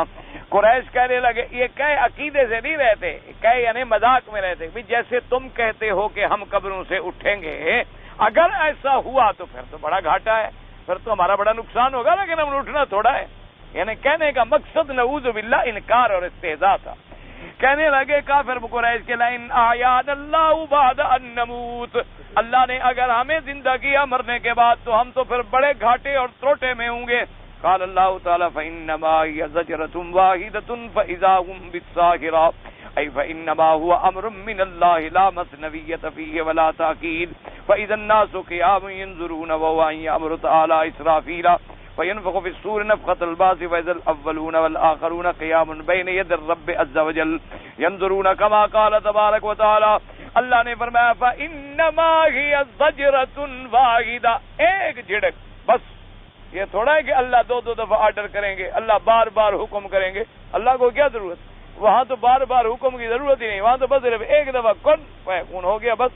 قریش کہنے لگے، یہ کہے عقیدے سے نہیں رہتے، کہے یعنی مذاق میں رہتے، جیسے تم کہتے ہو کہ ہم قبروں سے اٹھیں گے، اگر ایسا ہوا تو پھر تو بڑا گھاٹا ہے، پھر تو ہمارا بڑا نقصان ہوگا، لیکن ہم اٹھنا تھوڑا ہے. یعنی کہنے کا مقصد نعوذ باللہ انکار اور استہزاء تھا. کہنے لگے کافر قریش کے لئن احیانا اللہ بعد ان نموت، اللہ نے اگر ہمیں زندہ کیا مرنے کے بعد تو ہم تو پھر بڑے گھاٹے اور تروٹے میں ہوں گے. قال اللہ تعالی فانما هي زجرۃ واحدۃ فاذا هم بالساہرہ، ای فانما هو امر من اللہ لا مثنویۃ فیہ ولا تاکید. فاذا الناس قیام ينظرون وهو امر تعالی اسرافیل فینفخ فی الصور نفخۃ البعث فاذا الاولون والآخرون قیام بین ید الرب عز وجل ينظرون كما قال تبارک وتعالی. اللہ نے فرمایا فانما هي زجرۃ واحدہ، ایک جھڑک بس. یہ تھوڑا ہے کہ اللہ دو دفعہ آرڈر کریں گے، اللہ بار بار حکم کریں گے. اللہ کو کیا ضرورت؟ وہاں تو بار بار حکم کی ضرورت ہی نہیں، وہاں تو بس صرف ایک دفعہ کن فیکون ہو گیا، بس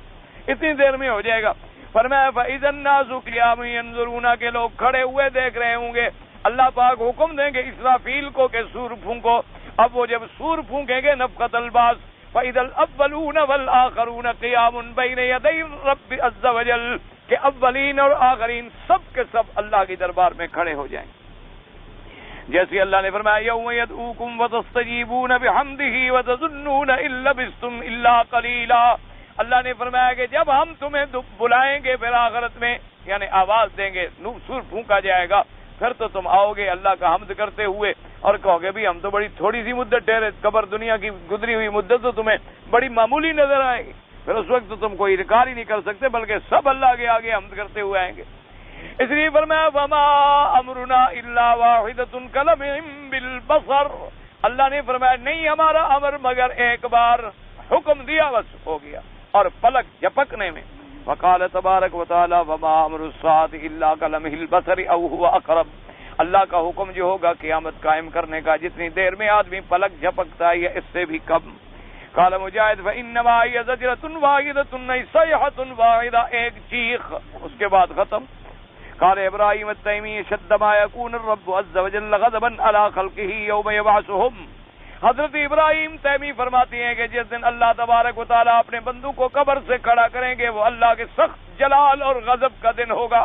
اتنی دیر میں ہو جائے گا. فرمایا فاذا الناس قیام ينظرون کے لوگ کھڑے ہوئے دیکھ رہے ہوں گے. اللہ پاک حکم دیں گے اسرافیل کو کہ سور پھونکو. اب وہ جب سور پھونکیں گے نفخۃ البعث فاذا الاولون والآخرون قیام بین یدی رب عز وجل، کہ اولین اور آخرین سب کے سب اللہ کے دربار میں کھڑے ہو جائیں. جیسے اللہ نے فرمایا یوم یدعوکم وتستجیبون بحمدہ وتظنون ان لبثتم الا قلیلا. اللہ نے فرمایا کہ جب ہم تمہیں بلائیں گے پھر آخرت میں، یعنی آواز دیں گے، سور پھونکا جائے گا، پھر تو تم آؤ گے اللہ کا حمد کرتے ہوئے اور کہو گے بھی ہم تو بڑی تھوڑی سی مدت ٹھہرے، قبر دنیا کی گزری ہوئی مدت تو تمہیں بڑی معمولی نظر آئے گی. پھر اس وقت تو تم کوئی انکار ہی نہیں کر سکتے، بلکہ سب اللہ کے آگے حمد کرتے ہوئے آئیں گے. اس لیے فرمایا وما امرنا الا واحدۃ کلمح بالبصر. اللہ نے فرمایا نہیں ہمارا امر مگر ایک بار حکم دیا بس ہو گیا، اور پلک جھپکنے میں. وقال تبارک و تعالی وما امر الساعة الا كلمح البصر او هو اقرب. اللہ کا حکم جو ہوگا قیامت قائم کرنے کا جتنی دیر میں آدمی پلک جھپکتا ہے اس سے بھی کم. قال مجاہد فانما هي زجرۃ واحدۃ صیحۃ واحدہ، ایک چیخ اس کے بعد ختم. قال ابراہیم التیمی شد ما يكون الرب عز وجل غضبا على خلقه يوم يبعثهم. حضرت ابراہیم تیمی فرماتے ہیں کہ جس دن اللہ تبارک و تعالیٰ اپنے بندوں کو قبر سے کھڑا کریں گے وہ اللہ کے سخت جلال اور غضب کا دن ہوگا.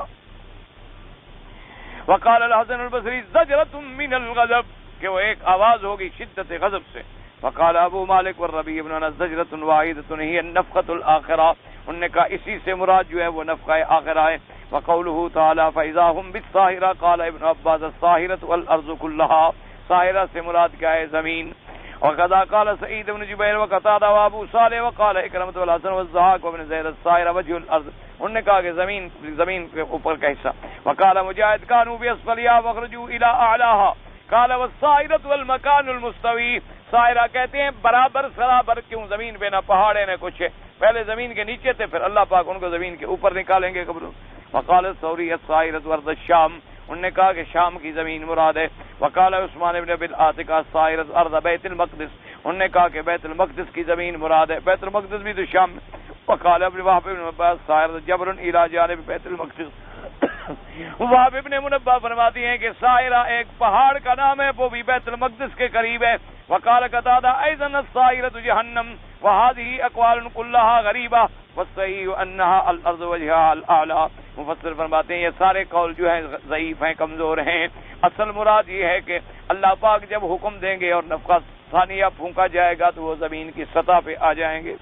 وقال الحسن البصری زجرۃ من الغضب، کہ وہ ایک آواز ہوگی شدت غضب سے. وقال ابو مالک والربیع بن انس زجرۃ واحدۃ هي النفخۃ الآخرہ، انہوں نے کہا اسی سے مراد جو ہے وہ نفخہ آخرہ ہے. وقوله تعالی فاذا هم بالساہرہ، قال ابن عباس الساہرۃ والارض كلها، ساہرہ سے مراد کیا ہے؟ زمین. وقضا قال سعید بن جبیر وقتادہ وابو صالح وقال اکرمۃ والحسن والضحاک وابن زید الساہرہ وجه الارض، انہوں نے کہا کہ زمین کے اوپر کا حصہ. وقال مجاہد كانوا باسفلها واخرجوا الى اعلاها، قال والساہرۃ والمکان المستوی، ساہرہ کہتے ہیں برابر سرابر، کیوں زمین پہ نہ پہاڑ ہے نہ کچھ ہے، پہلے زمین کے نیچے تھے پھر اللہ پاک ان کو زمین کے اوپر نکالیں گے قبروں. وقال الثوری الساہرۃ ارض الشام، انہوں نے کہا کہ شام کی زمین مراد ہے. وقال عثمان بن ابی العاتق الساہرۃ ارض بیت المقدس، انہوں نے کہا کہ بیت المقدس کی زمین مراد ہے، بیت المقدس بھی تو شام میں. وقال ابن وهب بن عباس الساہرۃ جبر الى جانب بیت المقدس. وهب بن منبہ فرماتی ہیں کہ ساہرہ ایک پہاڑ کا نام ہے، وہ بھی بیت المقدس کے قریب ہے. وقال قتادہ ايضا الساہرۃ جہنم، وهذه اقوال كلها غریبہ والصحیح انها الارض وجهها الاعلى. مفسر فرماتے ہیں یہ سارے قول جو ہیں ضعیف ہیں، کمزور ہیں. اصل مراد یہ ہے کہ اللہ پاک جب حکم دیں گے اور نفخہ ثانیہ پھونکا جائے گا تو وہ زمین کی سطح پہ آ جائیں گے.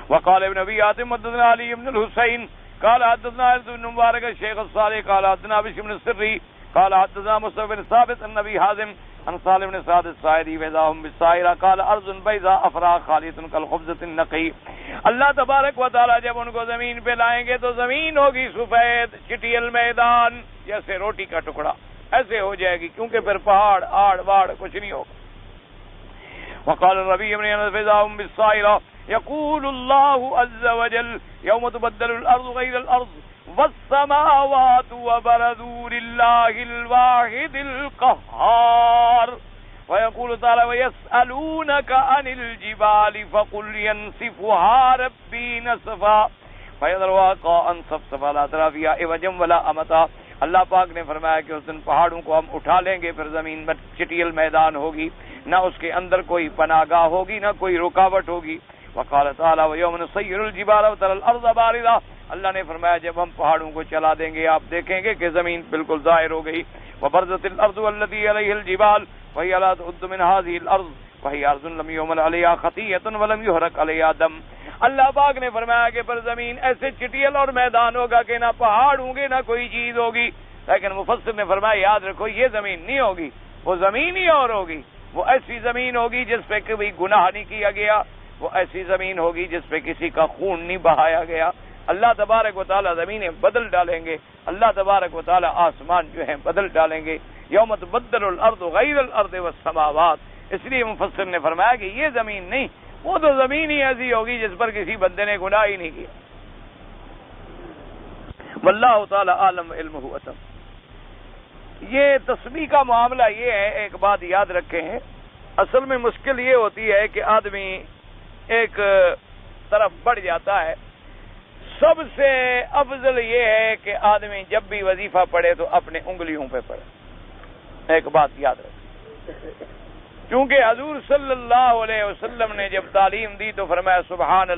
وقال ابن ابی حاتم حدثنا علی بن الحسین قال حدثنا ابن مبارک الشیخ الصالح قال حدثنا بشر بن السری قال حدثنا مصعب بن ثابت عن ابي حازم عن سالم بن سعد الساعدی وذاهم بالسائرہ قال ارض بیضاء افراء خالیۃ کالخبزۃ النقی. اللہ تبارک و تعالی جب ان کو زمین پہ لائیں گے تو زمین ہوگی سفید چٹیل میدان جیسے روٹی کا ٹکڑا، ایسے ہو جائے گی، کیونکہ پھر پہاڑ آڑ واڑ کچھ نہیں ہوگا. وقال الربيع بن انس فذاهم بالسائرة يقول الله عز وجل يوم تبدل الارض غير الارض والسماوات وبرزوا لله الواحد القهار. ويقول تعالى ويسألونك عن الجبال فقل ينسفها ربي نسفا فيذرها قاعا صفصفا لا ترى فيها عوجا ولا امتا. اللہ پاک نے فرمایا کہ اس دن پہاڑوں کو ہم اٹھا لیں گے، پھر زمین میں چٹیل میدان ہوگی، نہ اس کے اندر کوئی پناہ گاہ ہوگی نہ کوئی رکاوٹ ہوگی. وقال تعالی ويوم نسير الجبال وترى الارض بارزة، اللہ نے فرمایا جب ہم پہاڑوں کو چلا دیں گے آپ دیکھیں گے کہ زمین بالکل ظاہر ہو گئی. وبرزت الارض والتي عليها الجبال وهي لا تعد من هذه الارض وهي ارض لم يعمل عليها خطيئة ولم يحرق عليها دم. اللہ پاک نے فرمایا کہ پر زمین ایسے چٹیل اور میدان ہوگا کہ نہ پہاڑ ہوں گے نہ کوئی چیز ہوگی. لیکن مفسر نے فرمایا یاد رکھو یہ زمین نہیں ہوگی، وہ زمین ہی اور ہوگی، وہ ایسی زمین ہوگی جس پہ کبھی گناہ نہیں کیا گیا، وہ ایسی زمین ہوگی جس پہ کسی کا خون نہیں بہایا گیا. اللہ تبارک و تعالی زمینیں بدل ڈالیں گے، اللہ تبارک و تعالی آسمان جو ہیں بدل ڈالیں گے. یوم تبدل الارض غیر الارض والسماوات. اس لیے مفسر نے فرمایا کہ یہ زمین نہیں، وہ تو زمین ہی ایسی ہوگی جس پر کسی بندے نے گناہ ہی نہیں کیا. واللہ تعالی عالم علمہ اتم. یہ تسبیح کا معاملہ یہ ہے، ایک بات یاد رکھیں، اصل میں مشکل یہ ہوتی ہے کہ آدمی ایک طرف بڑھ جاتا ہے. سب سے افضل یہ ہے کہ آدمی جب بھی وظیفہ پڑھے تو اپنے انگلیوں پہ پڑھے. ایک بات یاد رکھیں، کیونکہ حضور صلی اللہ علیہ وسلم نے جب تعلیم دی تو فرمایا سبحان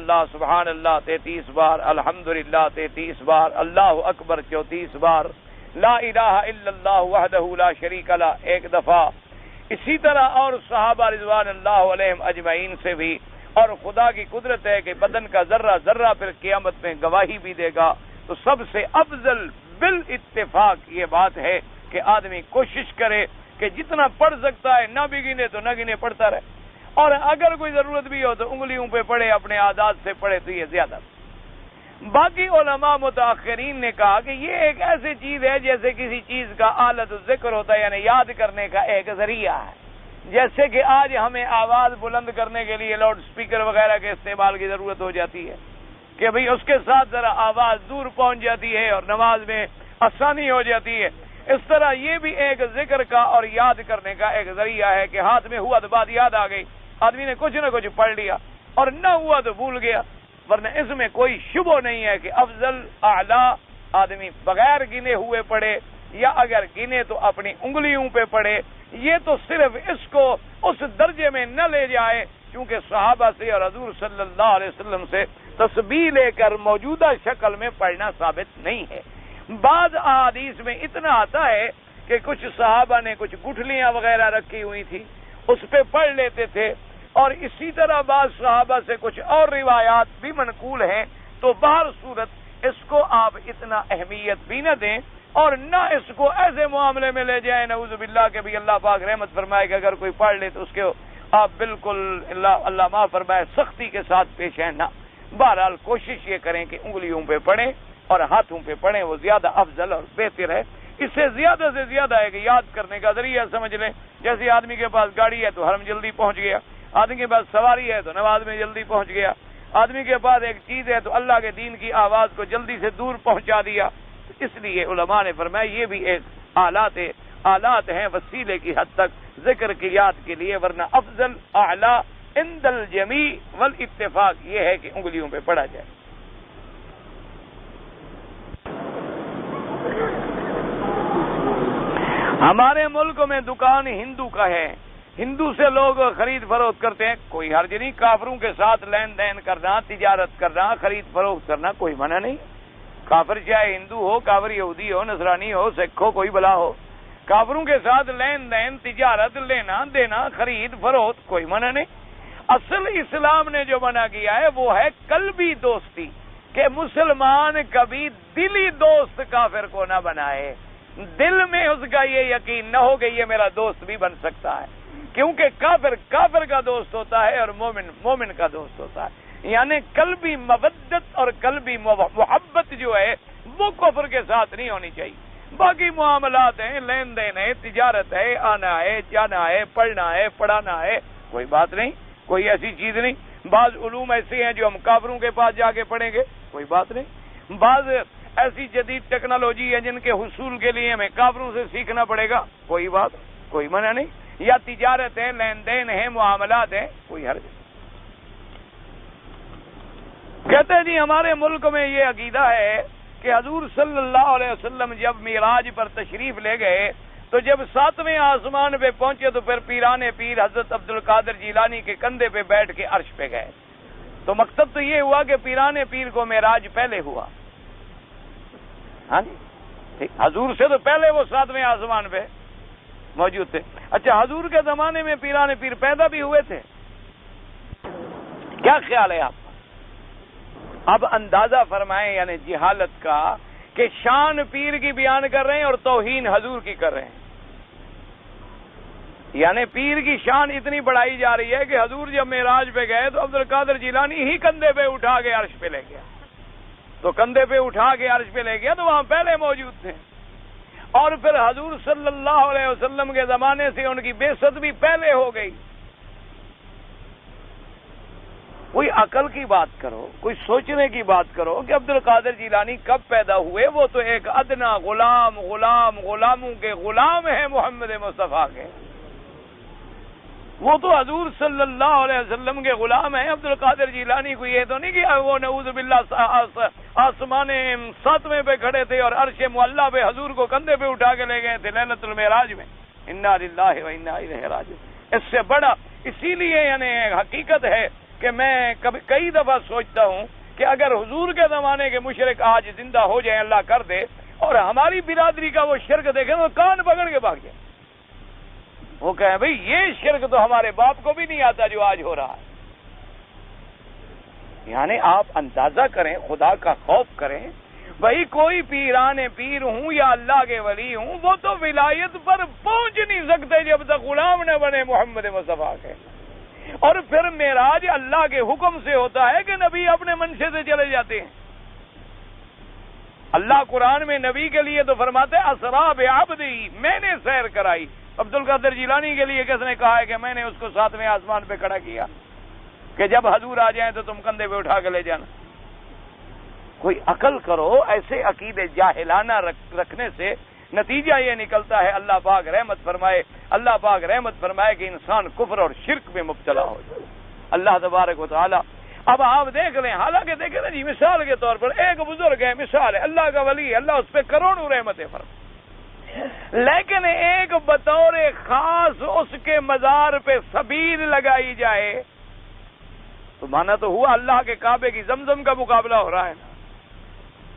اللہ 33 بار، الحمدللہ 33 بار، اللہ اکبر 34 بار، لا الہ الا اللہ وحدہ لا شریک لہ 1 دفعہ. اسی طرح اور صحابہ رضوان اللہ علیہم اجمعین سے بھی. اور خدا کی قدرت ہے کہ بدن کا ذرہ ذرہ پھر قیامت میں گواہی بھی دے گا. تو سب سے افضل بالاتفاق یہ بات ہے کہ آدمی کوشش کرے کہ جتنا پڑھ سکتا ہے، نہ بھی گنے تو نہ گنے پڑھتا رہے، اور اگر کوئی ضرورت بھی ہو تو انگلیوں پہ پڑھے، اپنے عادات سے پڑھے تو یہ زیادہ. باقی علماء متاخرین نے کہا کہ یہ ایک ایسی چیز ہے جیسے کسی چیز کا آلت ذکر ہوتا ہے، یعنی یاد کرنے کا ایک ذریعہ ہے. جیسے کہ آج ہمیں آواز بلند کرنے کے لیے لاؤڈ سپیکر وغیرہ کے استعمال کی ضرورت ہو جاتی ہے، کہ بھئی اس کے ساتھ ذرا آواز دور پہنچ جاتی ہے اور نماز میں آسانی ہو جاتی ہے. اس طرح یہ بھی ایک ذکر کا اور یاد کرنے کا ایک ذریعہ ہے کہ ہاتھ میں ہوا تو بات یاد آ گئی, آدمی نے کچھ نہ کچھ پڑھ لیا, اور نہ ہوا تو بھول گیا. ورنہ اس میں کوئی شبہ نہیں ہے کہ افضل اعلیٰ آدمی بغیر گنے ہوئے پڑھے یا اگر گنے تو اپنی انگلیوں پہ پڑھے. یہ تو صرف اس کو اس درجے میں نہ لے جائے, کیونکہ صحابہ سے اور حضور صلی اللہ علیہ وسلم سے تسبیح لے کر موجودہ شکل میں پڑھنا ثابت نہیں ہے. بعض احادیث میں اتنا آتا ہے کہ کچھ صحابہ نے کچھ گٹھلیاں وغیرہ رکھی ہوئی تھی, اس پہ پڑھ لیتے تھے, اور اسی طرح بعض صحابہ سے کچھ اور روایات بھی منقول ہیں. تو بہر صورت اس کو آپ اتنا اہمیت بھی نہ دیں, اور نہ اس کو ایسے معاملے میں لے جائیں نعوذ باللہ کہ بھی اللہ پاک رحمت فرمائے کہ اگر کوئی پڑھ لے تو اس کے آپ بالکل اللہ معاف فرمائے سختی کے ساتھ پیش ہیں. نہ, بہرحال کوشش یہ کریں کہ انگلیوں پہ پڑھیں اور ہاتھوں پہ پڑھیں, وہ زیادہ افضل اور بہتر ہے. اس سے زیادہ ہے کہ یاد کرنے کا ذریعہ سمجھ لیں. جیسے آدمی کے پاس گاڑی ہے تو حرم جلدی پہنچ گیا, آدمی کے پاس سواری ہے تو نماز میں جلدی پہنچ گیا, آدمی کے پاس ایک چیز ہے تو اللہ کے دین کی آواز کو جلدی سے دور پہنچا دیا. اس لیے علماء نے فرمایا یہ بھی ایک آلات ہیں وسیلے کی حد تک ذکر کی یاد کے لیے. ورنہ افضل اعلیٰ عند الجمیع والاتفاق یہ ہے کہ انگلیوں پہ پڑھا جائے. ہمارے ملک میں دکان ہندو کا ہے, ہندو سے لوگ خرید فروخت کرتے ہیں, کوئی حرج نہیں. کافروں کے ساتھ لین دین کرنا, تجارت کرنا, خرید فروخت کرنا کوئی منع نہیں. کافر چاہے ہندو ہو, کافر یہودی ہو, نصرانی ہو, سکھ ہو, کوئی بلا ہو, کافروں کے ساتھ لین دین, تجارت, لینا دینا, خرید فروخت کوئی منع نہیں. اصل اسلام نے جو منع کیا ہے وہ ہے قلبی دوستی, کہ مسلمان کبھی دلی دوست کافر کو نہ بنائے, دل میں اس کا یہ یقین نہ ہو کہ یہ میرا دوست بھی بن سکتا ہے. کیونکہ کافر کا دوست ہوتا ہے اور مومن کا دوست ہوتا ہے. یعنی قلبی مودت اور قلبی محبت جو ہے وہ کفر کے ساتھ نہیں ہونی چاہیے. باقی معاملات ہیں, لین دین ہے, تجارت ہے, آنا ہے, جانا ہے, پڑھنا ہے, پڑھانا ہے, کوئی بات نہیں, کوئی ایسی چیز نہیں. بعض علوم ایسے ہیں جو ہم کافروں کے پاس جا کے پڑھیں گے, کوئی بات نہیں. بعض ایسی جدید ٹیکنالوجی ہے جن کے حصول کے لیے ہمیں کافروں سے سیکھنا پڑے گا, کوئی منع نہیں. یا تجارت ہے, لین دین ہے, معاملات ہیں, کوئی حرج نہیں. کہتے ہیں جی ہمارے ملک میں یہ عقیدہ ہے کہ حضور صلی اللہ علیہ وسلم جب معراج پر تشریف لے گئے تو جب 7ویں آسمان پہ پہنچے تو پھر پیران پیر حضرت عبد القادر جیلانی کے کندھے پہ بیٹھ کے عرش پہ گئے. تو مقصد تو یہ ہوا کہ پیران پیر کو معراج پہلے ہوا. ہاں جی ٹھیک, حضور سے تو پہلے وہ 7ویں آسمان پہ موجود تھے. اچھا, حضور کے زمانے میں پیران پیر پیدا بھی ہوئے تھے, کیا خیال ہے آپ؟ اب اندازہ فرمائیں یعنی جہالت کا کہ شان پیر کی بیان کر رہے ہیں اور توہین حضور کی کر رہے ہیں. یعنی پیر کی شان اتنی بڑھائی جا رہی ہے کہ حضور جب معراج پہ گئے تو عبد القادر جیلانی ہی کندھے پہ اٹھا کے عرش پہ لے گیا. تو کندھے پہ اٹھا کے عرش پہ لے گیا تو وہاں پہلے موجود تھے. اور پھر حضور صلی اللہ علیہ وسلم کے زمانے سے ان کی بعثت بھی پہلے ہو گئی. کوئی عقل کی بات کرو, کوئی سوچنے کی بات کرو کہ عبد القادر جیلانی کب پیدا ہوئے. وہ تو ایک ادنا غلاموں کے غلام ہیں محمد مصطفیٰ کے. وہ تو حضور صلی اللہ علیہ وسلم کے غلام ہیں. عبد القادر جیلانی کو یہ تو نہیں کہ وہ نعوذ باللہ آسمان 7ویں پہ کھڑے تھے اور عرش معلیٰ پہ حضور کو کندھے پہ اٹھا کے لے گئے تھے لیلۃ المعراج میں. انا للہ و انا الیہ راجعون. اس سے بڑا اسی لیے یعنی حقیقت ہے کہ میں کئی دفعہ سوچتا ہوں کہ اگر حضور کے زمانے کے مشرک آج زندہ ہو جائیں, اللہ کر دے, اور ہماری برادری کا وہ شرک دیکھیں تو کان پکڑ کے بھاگ جائیں. وہ کہیں بھئی یہ شرک تو ہمارے باپ کو بھی نہیں آتا جو آج ہو رہا ہے. یعنی آپ اندازہ کریں, خدا کا خوف کریں. بھئی کوئی پیران پیر ہوں یا اللہ کے ولی ہوں, وہ تو ولایت پر پہنچ نہیں سکتے جب تک غلام نہ بنے محمد مصطفیٰ کے. اور پھر معراج اللہ کے حکم سے ہوتا ہے کہ نبی اپنے منشے سے چلے جاتے ہیں. اللہ قرآن میں نبی کے لیے تو فرماتے ہیں اسرا بعبدی, میں نے سیر کرائی. عبد القادر جیلانی کے لیے کس نے کہا ہے کہ میں نے اس کو 7ویں آسمان پہ کھڑا کیا کہ جب حضور آ جائیں تو تم کندھے پہ اٹھا کے لے جانا. کوئی عقل کرو. ایسے عقیدے جاہلانہ رکھنے سے نتیجہ یہ نکلتا ہے اللہ پاک رحمت فرمائے، اللہ پاک رحمت فرمائے کہ انسان کفر اور شرک میں مبتلا ہو جائے. اللہ تبارک و تعالی. اب آپ دیکھ لیں، حالانکہ دیکھیں نا جی، مثال کے طور پر ایک بزرگ ہے، مثال ہے، اللہ کا ولی ہے، اللہ اس پہ کروڑوں رحمتیں فرمائے، لیکن ایک بطور خاص اس کے مزار پہ سبیل لگائی جائے تو مانا تو ہوا اللہ کے کعبے کی زمزم کا مقابلہ ہو رہا ہے نا،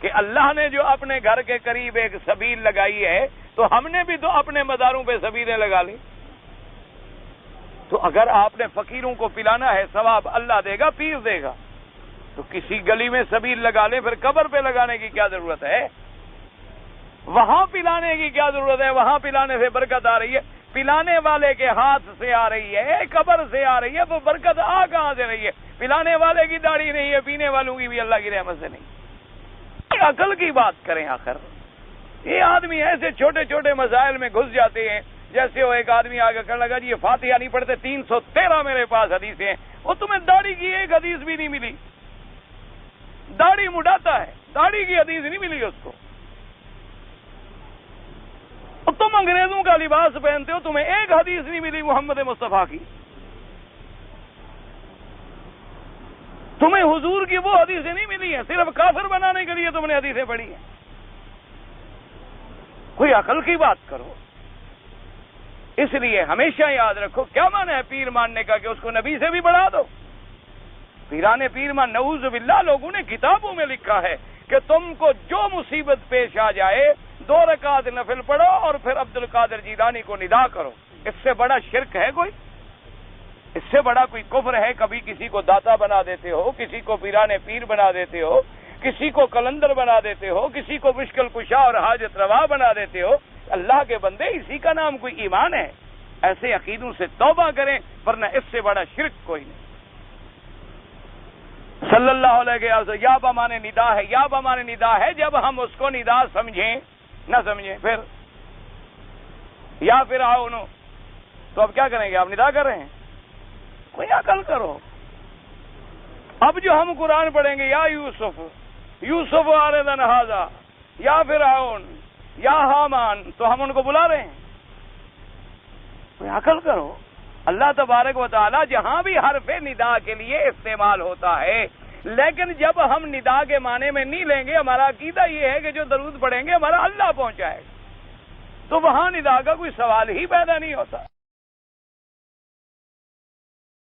کہ اللہ نے جو اپنے گھر کے قریب ایک سبیل لگائی ہے تو ہم نے بھی تو اپنے مزاروں پہ سبیلیں لگا لی. تو اگر آپ نے فقیروں کو پلانا ہے ثواب اللہ دے گا، پیر دے گا، تو کسی گلی میں سبیل لگا لیں، پھر قبر پہ لگانے کی کیا ضرورت ہے؟ وہاں پلانے کی کیا ضرورت ہے؟ وہاں پلانے سے برکت آ رہی ہے، پلانے والے کے ہاتھ سے آ رہی ہے، قبر سے آ رہی ہے، تو برکت آ کہاں سے رہی ہے؟ پلانے والے کی داڑھی نہیں ہے، پینے والوں کی بھی اللہ کی رحمت سے نہیں. عقل کی بات کریں. آخر یہ آدمی ایسے چھوٹے چھوٹے مسائل میں گھس جاتے ہیں، جیسے وہ ایک آدمی آگے کرنے لگا جی یہ فاتحہ نہیں پڑھتے، 313 میرے پاس حدیثیں ہیں. وہ تمہیں داڑھی کی ایک حدیث بھی نہیں ملی، داڑھی مڈاتا ہے، داڑھی کی حدیث نہیں ملی اس کو. تم انگریزوں کا لباس پہنتے ہو، تمہیں ایک حدیث نہیں ملی محمد مصطفیٰ کی. تمہیں حضور کی وہ حدیثیں نہیں ملی ہیں، صرف کافر بنانے کے لیے تم نے حدیثیں پڑھی ہیں. کوئی عقل کی بات کرو. اس لیے ہمیشہ یاد رکھو کیا معنی ہے پیر ماننے کا کہ اس کو نبی سے بھی بڑھا دو. پیران پیر مان نعوذ باللہ لوگوں نے کتابوں میں لکھا ہے کہ تم کو جو مصیبت پیش آ جائے 2 رکعت نفل پڑھو اور پھر عبد القادر جیلانی کو ندا کرو. اس سے بڑا شرک ہے کوئی؟ اس سے بڑا کوئی کفر ہے؟ کبھی کسی کو داتا بنا دیتے ہو، کسی کو پیران پیر بنا دیتے ہو، کسی کو کلندر بنا دیتے ہو، کسی کو مشکل کشا اور حاجت روا بنا دیتے ہو. اللہ کے بندے، اسی کا نام کوئی ایمان ہے؟ ایسے عقیدوں سے توبہ کریں، ورنہ اس سے بڑا شرک کوئی نہیں. صلی اللہ علیہ وسلم یا بمانے ندا ہے، یا بمانے ندا ہے جب ہم اس کو ندا سمجھیں نہ سمجھیں. پھر یا پھر آؤ نو، تو اب کیا کریں گے؟ آپ ندا کر رہے ہیں. کوئی عقل کرو. اب جو ہم قرآن پڑھیں گے یا یوسف یوسف آردن ہذا یا فرعون یا حامان، تو ہم ان کو بلا رہے ہیں. کوئی عقل کرو. اللہ تبارک و تعالی جہاں بھی حرف ندا کے لیے استعمال ہوتا ہے، لیکن جب ہم ندا کے معنی میں نہیں لیں گے، ہمارا عقیدہ یہ ہے کہ جو درود پڑھیں گے ہمارا اللہ پہنچائے گا، تو وہاں ندا کا کوئی سوال ہی پیدا نہیں ہوتا.